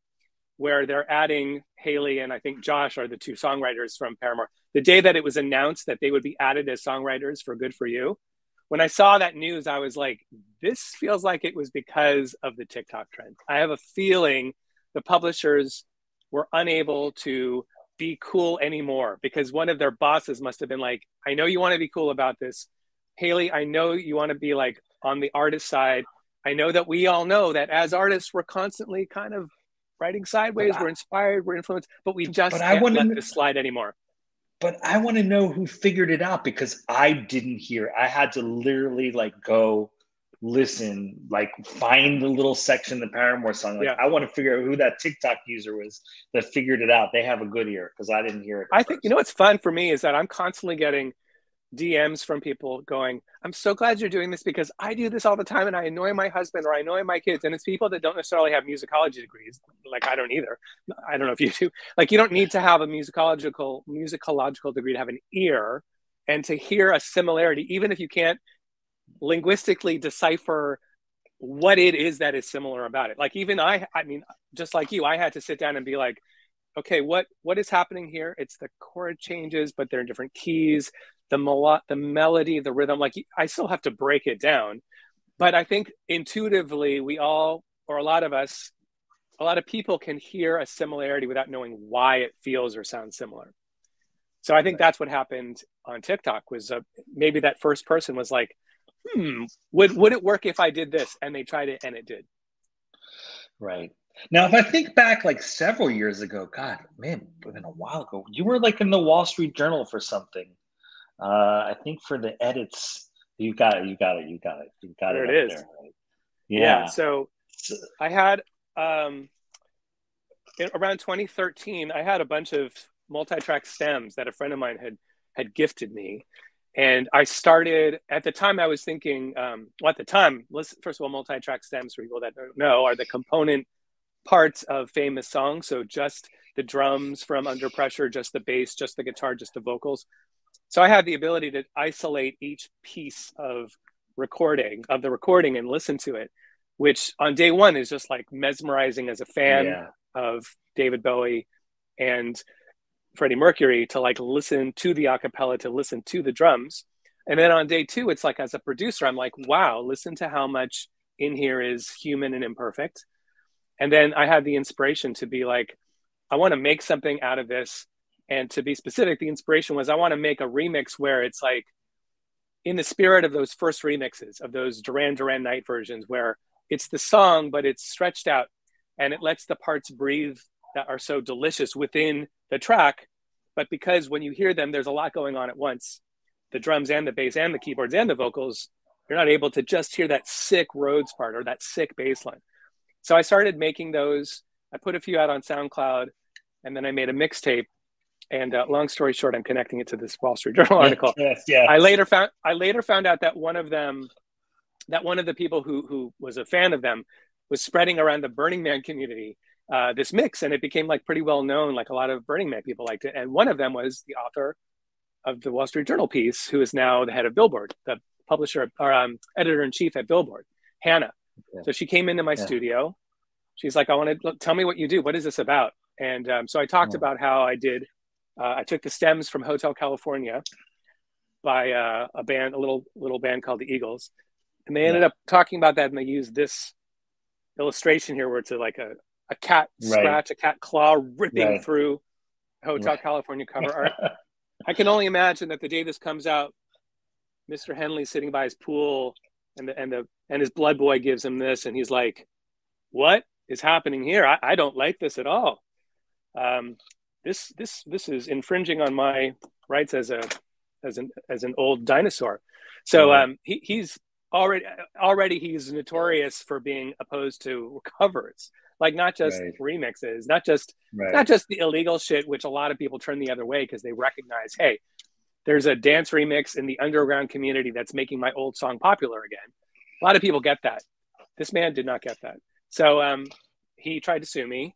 where they're adding Haley and I think Josh are the two songwriters from Paramore. The day that it was announced that they would be added as songwriters for Good For You, when I saw that news, I was like, this feels like it was because of the TikTok trend. I have a feeling the publishers were unable to be cool anymore because one of their bosses must have been like, I know you want to be cool about this. Haley, I know you want to be like on the artist side. I know that we all know that as artists, we're constantly kind of writing sideways. We're inspired, we're influenced, but we just can't let this slide anymore. But I want to know who figured it out because I didn't hear it. I had to literally like go listen, like find the little section, the Paramore song. Like I want to figure out who that TikTok user was that figured it out. They have a good ear because I didn't hear it. I think, what's fun for me is that I'm constantly getting DMs from people going, I'm so glad you're doing this because I do this all the time and I annoy my husband or I annoy my kids. And it's people that don't necessarily have musicology degrees. Like I don't either. I don't know if you do. Like you don't need to have a musicological degree to have an ear and to hear a similarity, even if you can't linguistically decipher what it is that is similar about it. Like even I mean, just like you, I had to sit down and be like, okay, what is happening here? It's the chord changes, but they're in different keys. The melody, the rhythm, like I still have to break it down. But I think intuitively we all, or a lot of people can hear a similarity without knowing why it feels or sounds similar. So I think that's what happened on TikTok was maybe that first person was like, would it work if I did this? And they tried it and it did. Right. Now, if I think back like several years ago, God, man, it's been a while ago, you were like in the Wall Street Journal for something. I think for the edits, you got it. There it is. There, right? Yeah. So I had around 2013, I had a bunch of multi-track stems that a friend of mine had gifted me. And I started, at the time I was thinking, first of all, multi-track stems, for people that don't know, are the component parts of famous songs. So just the drums from Under Pressure, just the bass, just the guitar, just the vocals. So I had the ability to isolate each piece of the recording and listen to it, which on day one is just like mesmerizing as a fan of David Bowie and Freddie Mercury to like listen to the acapella, to listen to the drums. And then on day two, it's like as a producer, I'm like, wow, listen to how much in here is human and imperfect. And then I had the inspiration to be like, I want to make something out of this. And to be specific, the inspiration was I want to make a remix where it's like in the spirit of those first remixes of those Duran Duran Night versions where it's the song, but it's stretched out and it lets the parts breathe that are so delicious within the track. But because when you hear them, there's a lot going on at once, the drums and the bass and the keyboards and the vocals, you're not able to just hear that sick Rhodes part or that sick bass line. So I started making those. I put a few out on SoundCloud, and then I made a mixtape. And long story short, I'm connecting it to this Wall Street Journal article. Yes, I yes. later found out that one of the people who was a fan of them was spreading around the Burning Man community this mix, and it became like pretty well known. Like a lot of Burning Man people liked it, and one of them was the author of the Wall Street Journal piece, who is now the head of Billboard, the publisher or editor in chief at Billboard, Hannah. Yeah. So she came into my studio. She's like, "I want to tell me what you do. What is this about?" And so I talked about how I did. I took the stems from Hotel California by a little band called the Eagles, and they ended up talking about that, and they used this illustration here where it's like a cat scratch, a cat claw ripping through Hotel California cover art. I can only imagine that the day this comes out, Mr. Henley's sitting by his pool, and his blood boy gives him this, and he's like, "What is happening here? I don't like this at all. This is infringing on my rights as an old dinosaur." So he's already he's notorious for being opposed to covers, like not just remixes, not just the illegal shit, which a lot of people turn the other way because they recognize, hey, there's a dance remix in the underground community that's making my old song popular again. A lot of people get that. This man did not get that. So he tried to sue me.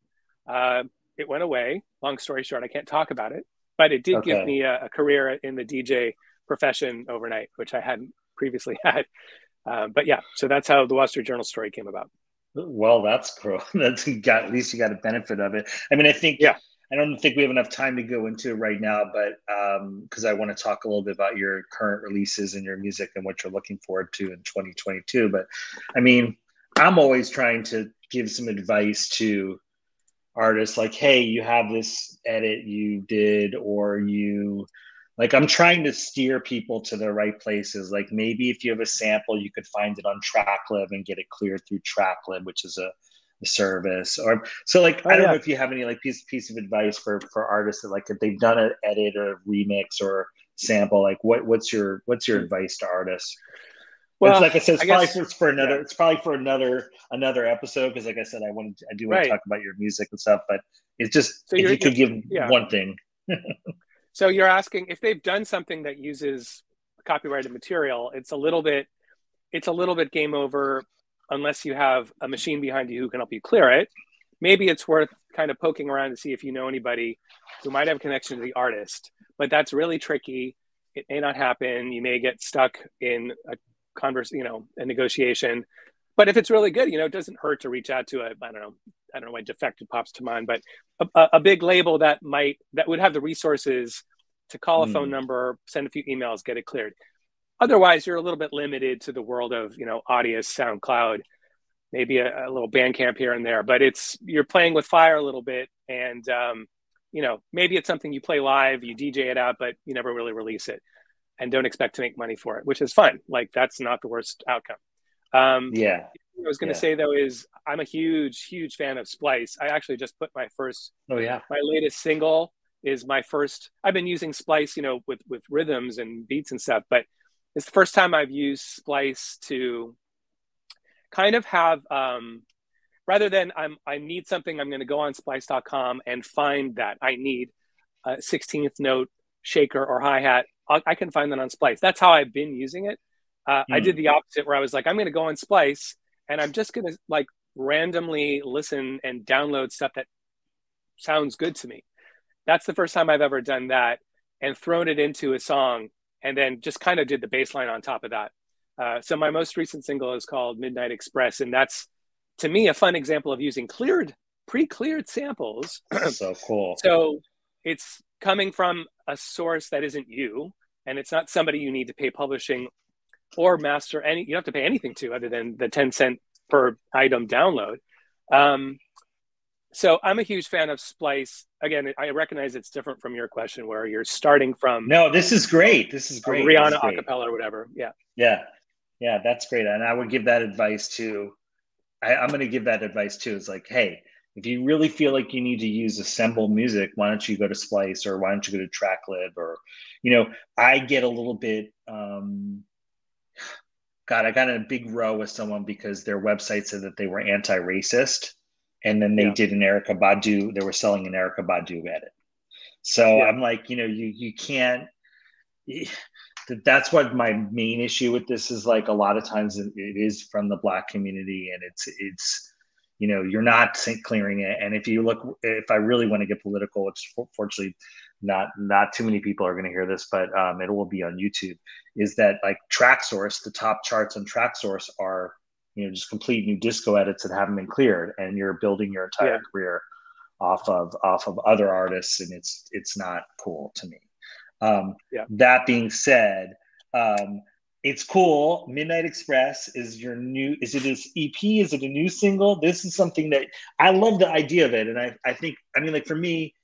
It went away. Long story short, I can't talk about it, but it did give me a career in the DJ profession overnight, which I hadn't previously had. But yeah, so that's how the Wall Street Journal story came about. Well, that's cool. At least you got a benefit of it. I mean, I don't think we have enough time to go into it right now, but because I want to talk a little bit about your current releases and your music and what you're looking forward to in 2022. But I mean, I'm always trying to give some advice to artists like, hey, you have this edit you did, or I'm trying to steer people to the right places. Like maybe if you have a sample, you could find it on TrackLib and get it cleared through TrackLib, which is a service. Or so I don't know if you have any piece of advice for artists that if they've done an edit or remix or sample, what's your advice to artists? Well, it's like I said, it's probably for another episode, because like I said, I do want to talk about your music and stuff, but it's just if you could give one thing. So you're asking if they've done something that uses copyrighted material, it's a little bit game over unless you have a machine behind you who can help you clear it. Maybe it's worth kind of poking around to see if you know anybody who might have a connection to the artist, but that's really tricky. It may not happen. You may get stuck in a a negotiation. But if it's really good, it doesn't hurt to reach out to I don't know why Defected pops to mind, but a big label that would have the resources to call a phone number, send a few emails, get it cleared. Otherwise, you're a little bit limited to the world of, Audius, SoundCloud, maybe a little Bandcamp here and there, but you're playing with fire a little bit. And, maybe it's something you play live, you DJ it out, but you never really release it and don't expect to make money for it, which is fine. Like that's not the worst outcome. What I was going to say though is I'm a huge fan of Splice. I actually just put my latest single is my first. I've been using Splice, with rhythms and beats and stuff, but it's the first time I've used Splice to kind of have, rather than I need something, I'm going to go on splice.com and find that I need a 16th note shaker or hi-hat. I can find that on Splice. That's how I've been using it. I did the opposite where I was like, I'm going to go on Splice and I'm just going to randomly listen and download stuff that sounds good to me. That's the first time I've ever done that and thrown it into a song and then just kind of did the bass line on top of that. So my most recent single is called Midnight Express. And that's, to me, a fun example of using pre-cleared samples. So cool. So it's coming from a source that isn't you, and it's not somebody you need to pay publishing or master you don't have to pay anything to other than the 10 cent per item download. So I'm a huge fan of Splice. Again, I recognize it's different from your question where you're starting from. No, this is great. This is great. Rihanna acapella or whatever. Yeah. Yeah, that's great. And I would give that advice to, I'm going to give that advice too. It's like, hey, if you really feel like you need to use assembled music, why don't you go to Splice, or why don't you go to TrackLib? Or, I get a little bit, God, I got in a big row with someone because their website said that they were anti-racist, and then they Yeah. did an Erica Badu. They were selling an Erica Badu edit. So Yeah. I'm like, you can't. That's what my main issue with this is. Like a lot of times it is from the Black community, and it's you're not clearing it. And if I really want to get political, which fortunately not too many people are going to hear this, but it will be on YouTube. Is that like TrackSource? The top charts on TrackSource are just complete new disco edits that haven't been cleared, and you're building your entire Yeah. career off of other artists, and it's not cool to me. Yeah. That being said, it's cool. Midnight Express is your new. Is it this EP? Is it a new single? This is something that I love the idea of it, and I think like for me,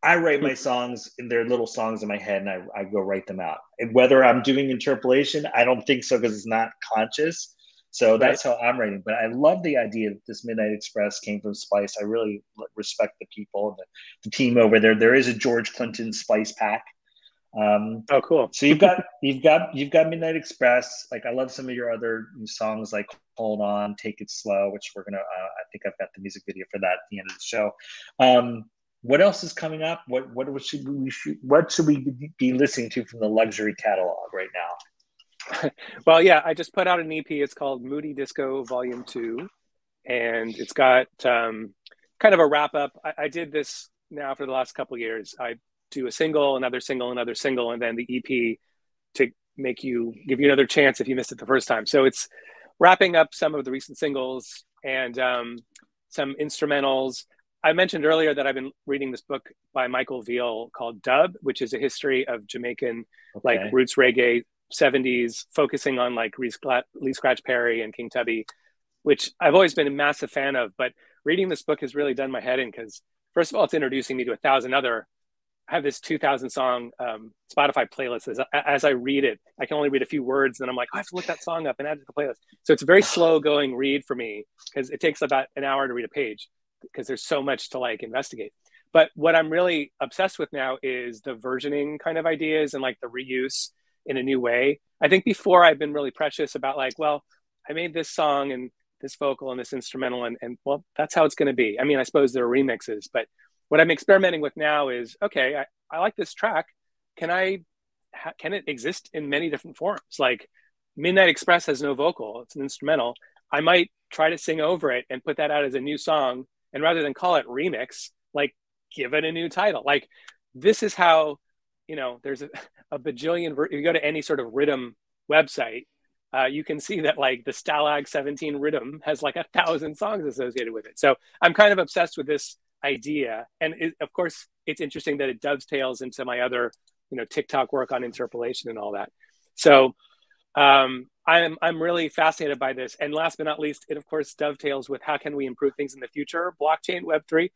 I write my songs and they're little songs in my head, and I go write them out. And whether I'm doing interpolation, I don't think so because it's not conscious. So Right. that's how I'm writing. But I love the idea that this Midnight Express came from Spice. I really respect the people, the team over there. There is a George Clinton Spice pack. Oh, cool. So you've got Midnight Express. Like I love some of your other songs like Hold On, Take It Slow, which we're gonna. I think I've got the music video for that at the end of the show. What else is coming up? What should we be listening to from the luxury catalog right now? Well, yeah, I just put out an EP. It's called Moody Disco Volume 2, and it's give kind of a wrap up. I did this now for the last couple of years. I do a single, another single, another single, and then the EP to give you another chance if you missed it the first time. So it's wrapping up some of the recent singles and some instrumentals. I mentioned earlier that I've been reading this book by Michael Veal called Dub, which is a history of Jamaican like roots reggae 70s, focusing on like Lee Scratch Perry and King Tubby, which I've always been a massive fan of. But reading this book has really done my head in because, first of all, it's introducing me to 1,000 other. I have this 2,000 song Spotify playlist. As I read it, I can only read a few words, and I'm like, I have to look that song up and add it to the playlist. So it's a very slow going read for me because it takes about an hour to read a page because there's so much to like investigate. But what I'm really obsessed with now is the versioning kind of ideas and like the reuse in a new way. I think before I've been really precious about like, well, I made this song and this vocal and this instrumental and well, that's how it's going to be. I mean, I suppose there are remixes, but what I'm experimenting with now is, okay, I like this track. Can it exist in many different forms? Like Midnight Express has no vocal. It's an instrumental. I might try to sing over it and put that out as a new song. And rather than call it remix, like give it a new title. Like this is how, there's a bajillion, if you go to any sort of rhythm website, you can see that like the Stalag 17 rhythm has like 1,000 songs associated with it. So I'm kind of obsessed with this idea. And of course, it's interesting that it dovetails into my other, TikTok work on interpolation and all that. So I'm really fascinated by this. And last but not least, it of course dovetails with how can we improve things in the future, blockchain, Web3.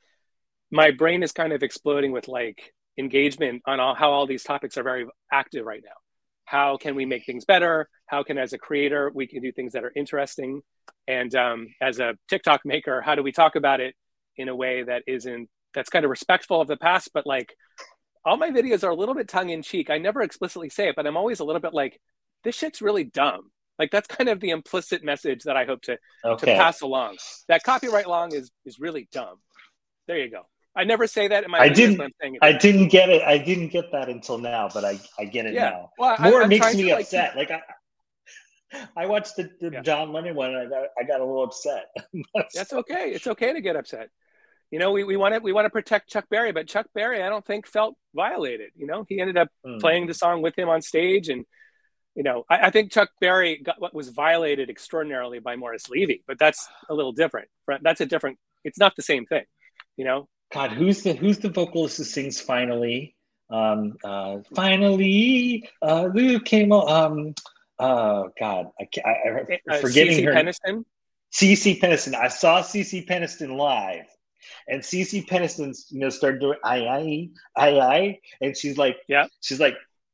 My brain is kind of exploding with like engagement on how all these topics are very active right now. How can we make things better? How can, as a creator, we can do things that are interesting? And as a TikTok maker, how do we talk about it in a way that's kind of respectful of the past, but like all my videos are a little bit tongue in cheek. I never explicitly say it, but I'm always a little bit like, this shit's really dumb. Like that's kind of the implicit message that I hope to pass along. That copyright law is really dumb. There you go. I never say that in my videos, but I'm saying it. I didn't get it. I didn't get that until now, but I get it now. Well, More makes me upset. Like I watched the John Lennon one, and I got a little upset. That's okay. It's okay to get upset. We want to protect Chuck Berry, but Chuck Berry, I don't think felt violated. He ended up playing the song with him on stage, and I think Chuck Berry got what was violated extraordinarily by Morris Levy, but that's a little different. It's not the same thing. God, who's the vocalist who sings finally? Finally, Luke came on. Oh God, I'm forgetting CeCe her. Peniston? CeCe Peniston. I saw CeCe Peniston live, and CeCe Peniston, started doing I, and she's like,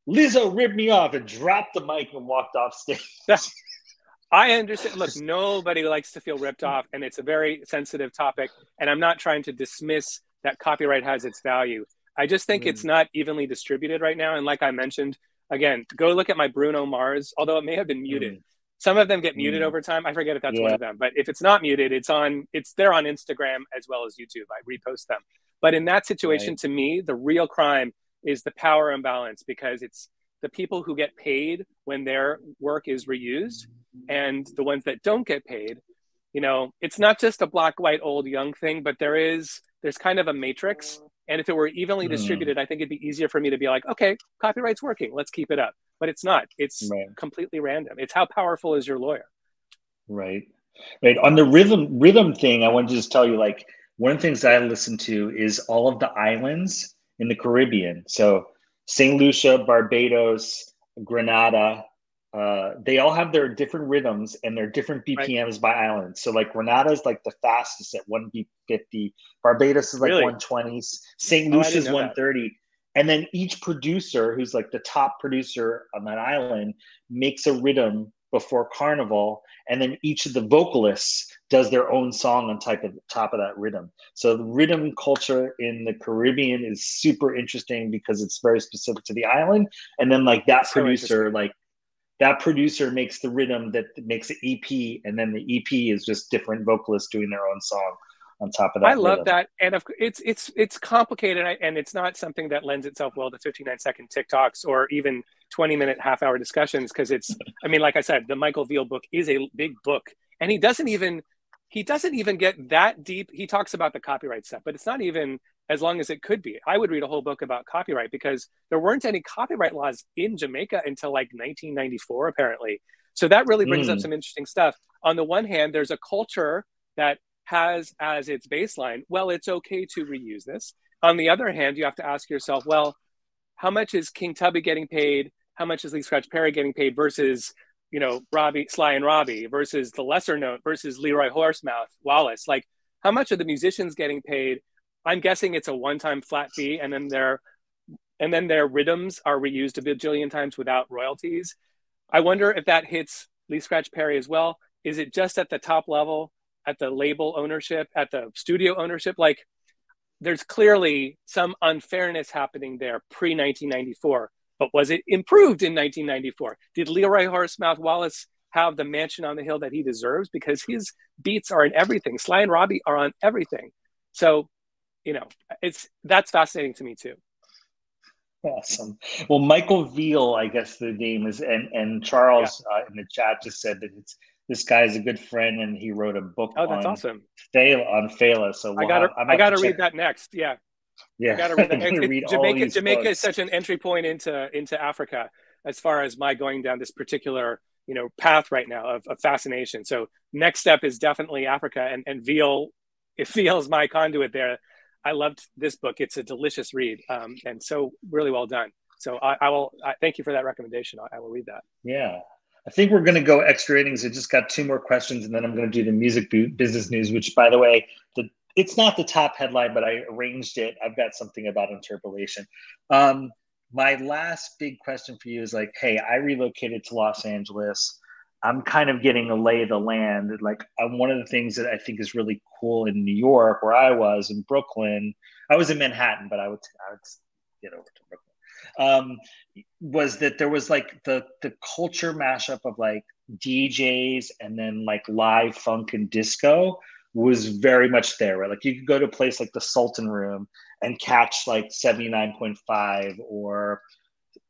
Lizzo ripped me off and dropped the mic and walked off stage. I understand. Look, nobody likes to feel ripped off, and it's a very sensitive topic. And I'm not trying to dismiss that copyright has its value. I just think it's not evenly distributed right now. And like I mentioned, again, go look at my Bruno Mars, although it may have been muted. Some of them get muted Mm, over time. I forget if that's one yeah, of them, but if it's not muted, it's there on Instagram as well as YouTube. I repost them. But in that situation, right. to me, the real crime is the power imbalance, because it's the people who get paid when their work is reused and the ones that don't get paid. It's not just a black, white, old, young thing, but there's kind of a matrix. And if it were evenly Mm, distributed, I think it'd be easier for me to be like, okay, copyright's working, let's keep it up. But it's not. It's right, completely random. It's how powerful is your lawyer? right, right. On the rhythm thing, I wanted to just tell you, like, one of the things that I listen to is all of the islands in the Caribbean. So St. Lucia, Barbados, Grenada, they all have their different rhythms and their different Right? BPMs by island. So like Grenada is like the fastest at 150, Barbados is like Really? 120, St. Oh, I Lucia didn't is know that. 130. And then each producer, who's like the top producer on that island, makes a rhythm before Carnival, and then each of the vocalists does their own song on top of that rhythm. So the rhythm culture in the Caribbean is super interesting because it's very specific to the island. And then like It's so interesting. that producer makes the rhythm that makes the EP, and then the EP is just different vocalists doing their own song on top of I that love rhythm. that, and it's complicated, and it's not something that lends itself well to 59-second TikToks or even 20-minute, half-hour discussions, because I mean, like I said, the Michael Veal book is a big book, and he doesn't even get that deep. He talks about the copyright stuff, but it's not even as long as it could be. I would read a whole book about copyright because there weren't any copyright laws in Jamaica until like 1994, apparently. So that really brings up Mm, some interesting stuff. On the one hand, there's a culture that has as its baseline, well, it's okay to reuse this. On the other hand, you have to ask yourself, well, how much is King Tubby getting paid? How much is Lee Scratch Perry getting paid versus, Robbie, Sly and Robbie versus the lesser known versus Leroy Horsemouth Wallace? Like, how much are the musicians getting paid? I'm guessing it's a one-time flat fee, and then their rhythms are reused a bajillion times without royalties. I wonder if that hits Lee Scratch Perry as well. Is it just at the top level, at the label ownership, at the studio ownership? Like, there's clearly some unfairness happening there pre 1994. But was it improved in 1994? Did Leroy Horsemouth Wallace have the mansion on the hill that he deserves? Because his beats are in everything. Sly and Robbie are on everything. So, that's fascinating to me too. awesome. Well, Michael Veal, I guess the name is, and Yeah. Charles in the chat just said that it's this guy is a good friend, and he wrote a book Oh, that's on awesome. Fela. So I gotta I'm gonna I have to gotta check. read that next. Yeah. I Yeah, got to read I'm that. gonna read all Jamaica. these Jamaica is books. such an entry point into Africa, as far as my going down this particular path right now of fascination. So next step is definitely Africa, and Veal. If Veal's my conduit there, I loved this book. It's a delicious read, and so really well done. So I thank you for that recommendation. I will read that. Yeah. I think we're going to go extra innings. I just got two more questions, and then I'm going to do the business news, which, by the way, it's not the top headline, but I arranged it. I've got something about interpolation. Um, my last big question for you is like, hey, I relocated to Los Angeles. I'm kind of getting a lay of the land. Like, one of the things that I think is really cool in New York, where I was in Brooklyn, I was in Manhattan, but I would get over to Brooklyn. Was that there was like the culture mashup of like DJs and then like live funk and disco was very much there, right? Like you could go to a place like the Sultan Room and catch like 79.5 or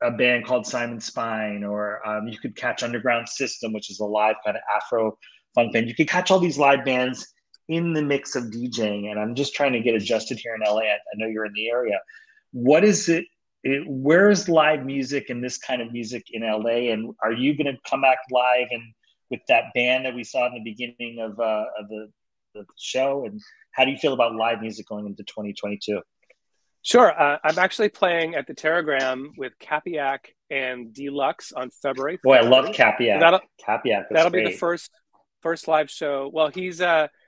a band called Simon Spine, or you could catch Underground System, which is a live kind of Afro funk band. You could catch all these live bands in the mix of DJing. And I'm just trying to get adjusted here in LA. I know you're in the area. What is where's live music and this kind of music in LA? And are you going to come back live and with that band that we saw in the beginning of the show? And how do you feel about live music going into 2022? Sure. I'm actually playing at the Terragram with Capiac and Deluxe on February Boy, I love 3rd. So Capiac. Capiac is that'll be the great. first live show. Well,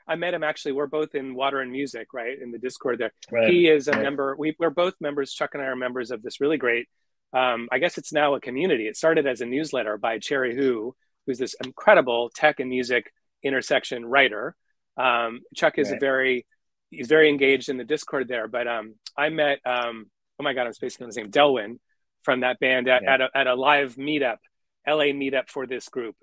I met him actually. We're both in Water and Music, right, in the Discord there. Right, He is a right. member. We're both members. Chuck and I are members of this really great. I guess it's now a community. It started as a newsletter by Cherry who's this incredible tech and music intersection writer. Chuck is Right. he's very engaged in the Discord there. But I met oh my God, I'm spacing on his name, Delwyn, from that band Yeah. at a live meetup, LA meetup for this group.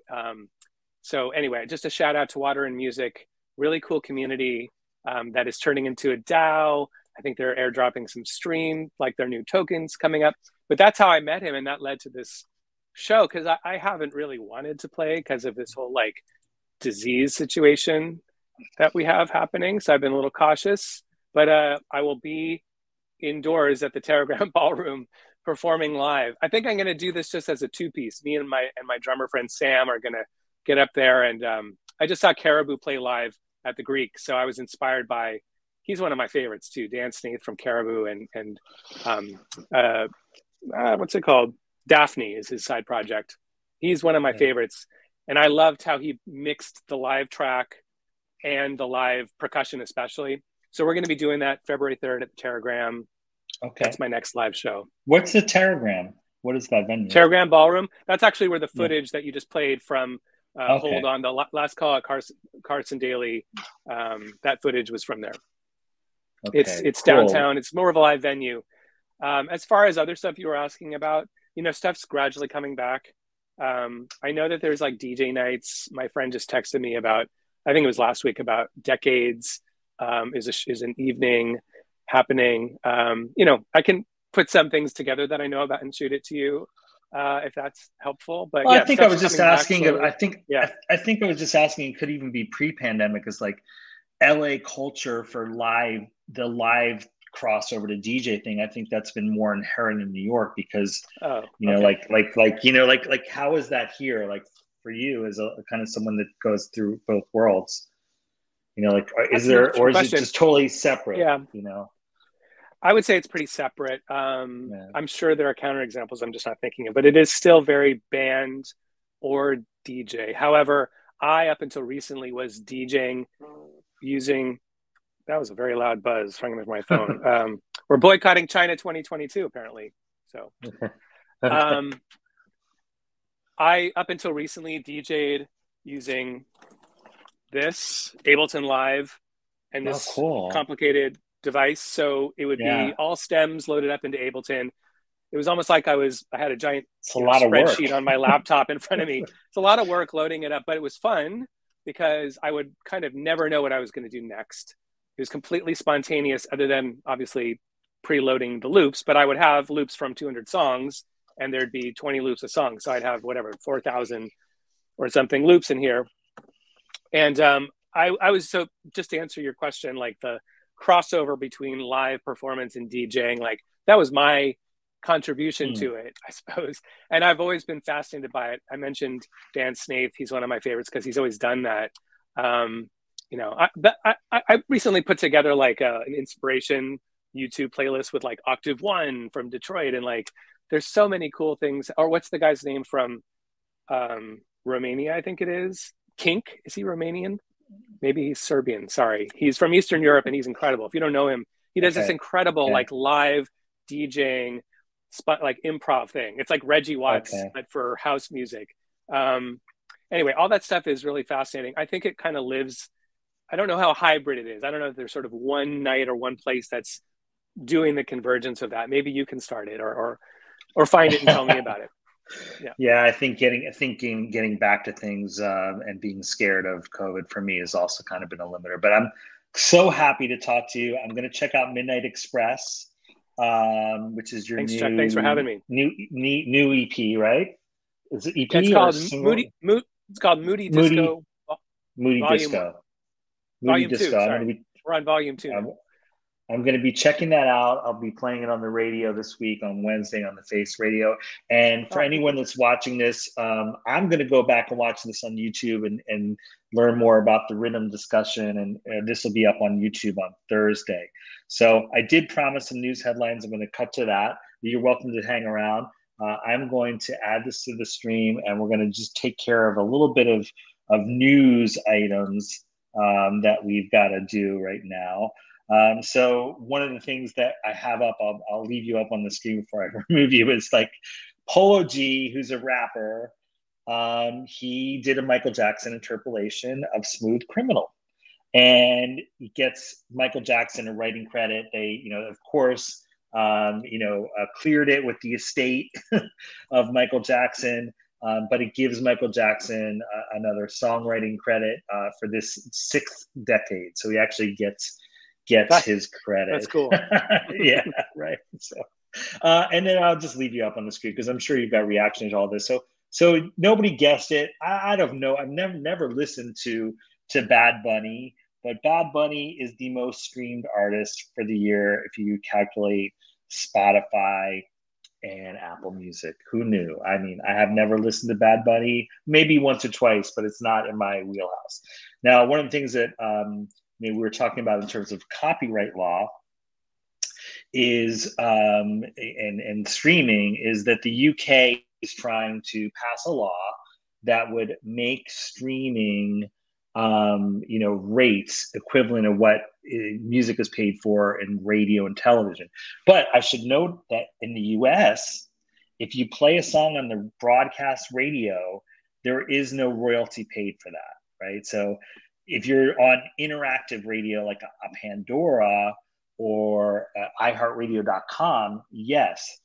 So anyway, just a shout out to Water and Music, really cool community that is turning into a DAO. I think they're airdropping some stream, like their new tokens coming up. But that's how I met him, and that led to this show because I haven't really wanted to play because of this whole like disease situation that we have happening. So I've been a little cautious, but I will be indoors at the Telegram Ballroom performing live. I think I'm going to do this just as a two-piece. Me and my drummer friend Sam are going to get up there, and I just saw Caribou play live at the Greek, so I was inspired by. He's one of my favorites too, Dan Snaith from Caribou, and what's it called? Daphne is his side project. He's one of my favorites, and I loved how he mixed the live track and the live percussion, especially. So we're going to be doing that February 3rd at the Telegram. Okay. That's my next live show. What's the Telegram? What is that venue? Telegram Ballroom. That's actually where the footage that you just played from Hold On, the last call at Carson Daly, that footage was from there. Okay, it's cool. Downtown. It's more of a live venue. As far as other stuff you were asking about, stuff's gradually coming back. I know that there's like DJ nights. My friend just texted me about, I think it was last week, about Decades is an evening happening. I can put some things together that I know about and shoot it to you if that's helpful. But well, yeah, I think I was just asking. I think I was just asking. It could even be pre-pandemic, is like LA culture for the live crossover to DJ thing. I think that's been more inherent in New York because like how is that here? Like for you as a kind of someone that goes through both worlds, is there, or is it just totally separate? Yeah. I would say it's pretty separate. I'm sure there are counterexamples I'm just not thinking of, but it is still very band or DJ. However, I, up until recently, was DJing using, that was a very loud buzz from my phone. We're boycotting China 2022, apparently. So I, up until recently, DJ'd using this Ableton Live and this complicated device. So it would be all stems loaded up into Ableton. It was almost like I had a giant spreadsheet on my laptop in front of me. It's a lot of work loading it up, but it was fun because I would kind of never know what I was going to do next. It was completely spontaneous, other than obviously preloading the loops, but I would have loops from 200 songs and there'd be 20 loops a song. So I'd have 4,000 or something loops in here. And I was, so just to answer your question, like the crossover between live performance and DJing, like that was my contribution to it, I suppose. And I've always been fascinated by it. I mentioned Dan Snaith. He's one of my favorites because he's always done that. I recently put together like an inspiration YouTube playlist with like Octave One from Detroit. And like, there's so many cool things. Or what's the guy's name from Romania? I think it is. Kink. Is he Romanian? Maybe he's Serbian. Sorry. He's from Eastern Europe and he's incredible. If you don't know him, he does this incredible like live DJing like improv thing. It's like Reggie Watts, but for house music. Anyway, all that stuff is really fascinating. I think it kind of lives, I don't know how hybrid it is. I don't know if there's sort of one night or one place that's doing the convergence of that. Maybe you can start it or find it and tell me about it. Yeah, I think getting back to things and being scared of COVID for me has also kind of been a limiter. But I'm so happy to talk to you. I'm going to check out Midnight Express, which is your Thanks, Chuck. Thanks for having me. New EP, right? Is it EP? It's called Moody. It's called Moody Disco. Moody volume, Disco. Volume 2. Sorry. We're on volume 2. I'm going to be checking that out. I'll be playing it on the radio this week on Wednesday on the Face Radio. And for anyone that's watching this, I'm going to go back and watch this on YouTube and learn more about the rhythm discussion. And this will be up on YouTube on Thursday. So I did promise some news headlines. I'm going to cut to that. You're welcome to hang around. I'm going to add this to the stream, and we're going to just take care of a little bit of news items that we've got to do right now. So one of the things that I have up, I'll leave you up on the screen before I remove you, is like Polo G, who's a rapper. He did a Michael Jackson interpolation of Smooth Criminal, and he gets Michael Jackson a writing credit. They, of course, cleared it with the estate of Michael Jackson. but it gives Michael Jackson another songwriting credit for this 6th decade. So he actually gets his credit. That's cool. Yeah, right. So, and then I'll just leave you up on the screen because I'm sure you've got reactions to all this. So nobody guessed it. I don't know. I've never listened to Bad Bunny, but Bad Bunny is the most streamed artist for the year if you calculate Spotify and Apple Music. Who knew? I mean, I have never listened to Bad Bunny, maybe once or twice, but it's not in my wheelhouse. Now, one of the things that we were talking about in terms of copyright law is and streaming is that the UK is trying to pass a law that would make streaming rates equivalent of what music is paid for in radio and television. But I should note that in the US, if you play a song on the broadcast radio, there is no royalty paid for that, right? So if you're on interactive radio like a Pandora or iHeartRadio.com, yes,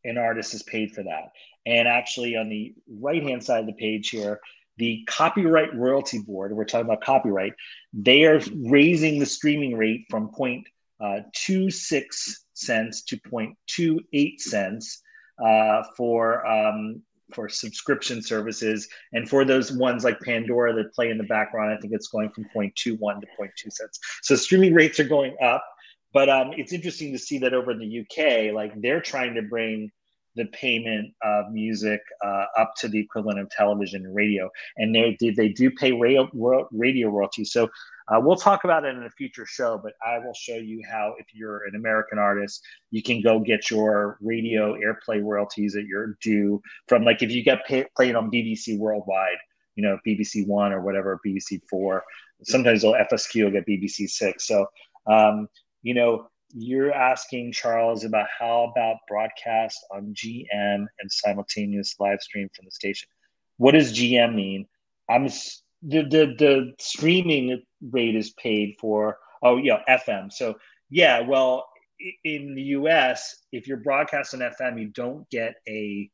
an artist is paid for that. And actually on the right-hand side of the page here, the Copyright Royalty Board, we're talking about copyright, they are raising the streaming rate from 0.26 cents to 0.28 cents for subscription services. And for those ones like Pandora that play in the background, I think it's going from 0.21 to 0.2 cents. So streaming rates are going up. But it's interesting to see that over in the UK, like they're trying to bring the payment of music up to the equivalent of television and radio, and they do pay radio royalties. So we'll talk about it in a future show, but I will show you how, if you're an American artist, you can go get your radio airplay royalties that you're due from, like if you get played on BBC Worldwide, BBC One or whatever, BBC Four. Sometimes FSQ will get BBC Six. So you're asking, Charles, about how about broadcast on GM and simultaneous live stream from the station. What does GM mean? The streaming rate is paid for, FM. So yeah, well, in the US, if you're broadcasting FM, you don't get a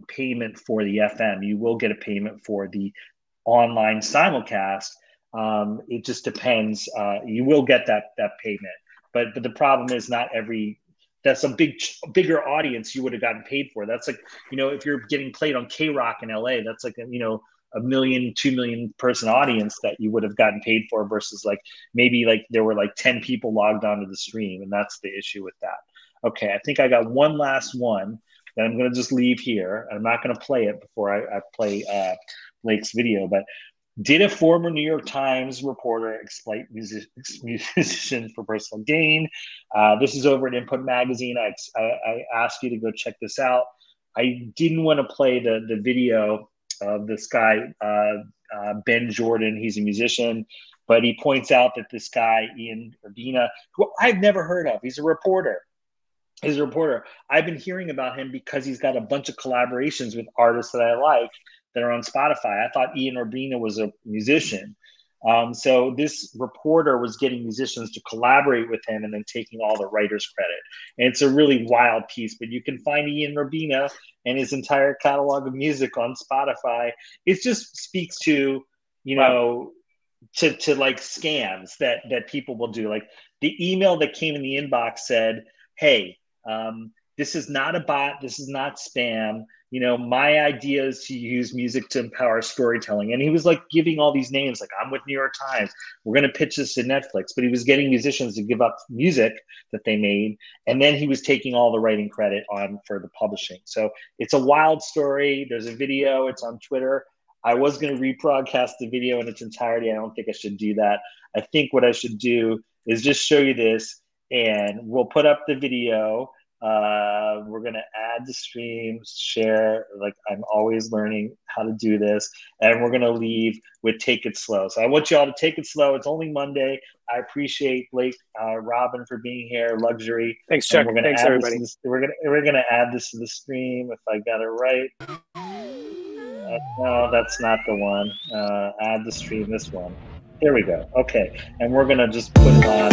payment for the FM. You will get a payment for the online simulcast. It just depends. You will get that payment. But the problem is that's a bigger audience you would have gotten paid for. That's like, if you're getting played on K-Rock in LA, that's like, a 1 million, 2 million person audience that you would have gotten paid for versus like, maybe like there were like 10 people logged onto the stream. And that's the issue with that. Okay. I think I got one last one that I'm going to just leave here. I'm not going to play it before I play Blake's video, but did a former New York Times reporter exploit musicians for personal gain? This is over at Input Magazine. I asked you to go check this out. I didn't want to play the video of this guy, Ben Jordan. He's a musician, but he points out that this guy, Ian Urbina, who I've never heard of, he's a reporter. I've been hearing about him because he's got a bunch of collaborations with artists that I like that are on Spotify. I thought Ian Urbina was a musician. So this reporter was getting musicians to collaborate with him and then taking all the writer's credit. And it's a really wild piece, but you can find Ian Urbina and his entire catalog of music on Spotify. It just speaks to, to like scams that people will do. Like the email that came in the inbox said, hey, this is not a bot. This is not spam. My idea is to use music to empower storytelling. And he was like giving all these names, like I'm with New York Times. We're going to pitch this to Netflix. But he was getting musicians to give up music that they made. And then he was taking all the writing credit on for the publishing. So it's a wild story. There's a video. It's on Twitter. I was going to rebroadcast the video in its entirety. I don't think I should do that. I think what I should do is just show you this, and we'll put up the video. We're going to add the stream, share, like I'm always learning how to do this. And we're going to leave with Take It Slow. So I want you all to take it slow. It's only Monday. I appreciate Blake, Robin for being here, Luxury. Thanks, Chuck. Thanks, everybody. We're going to add this to the stream if I got it right. No, that's not the one. Add the stream, this one. There we go. Okay. And we're going to just put it on.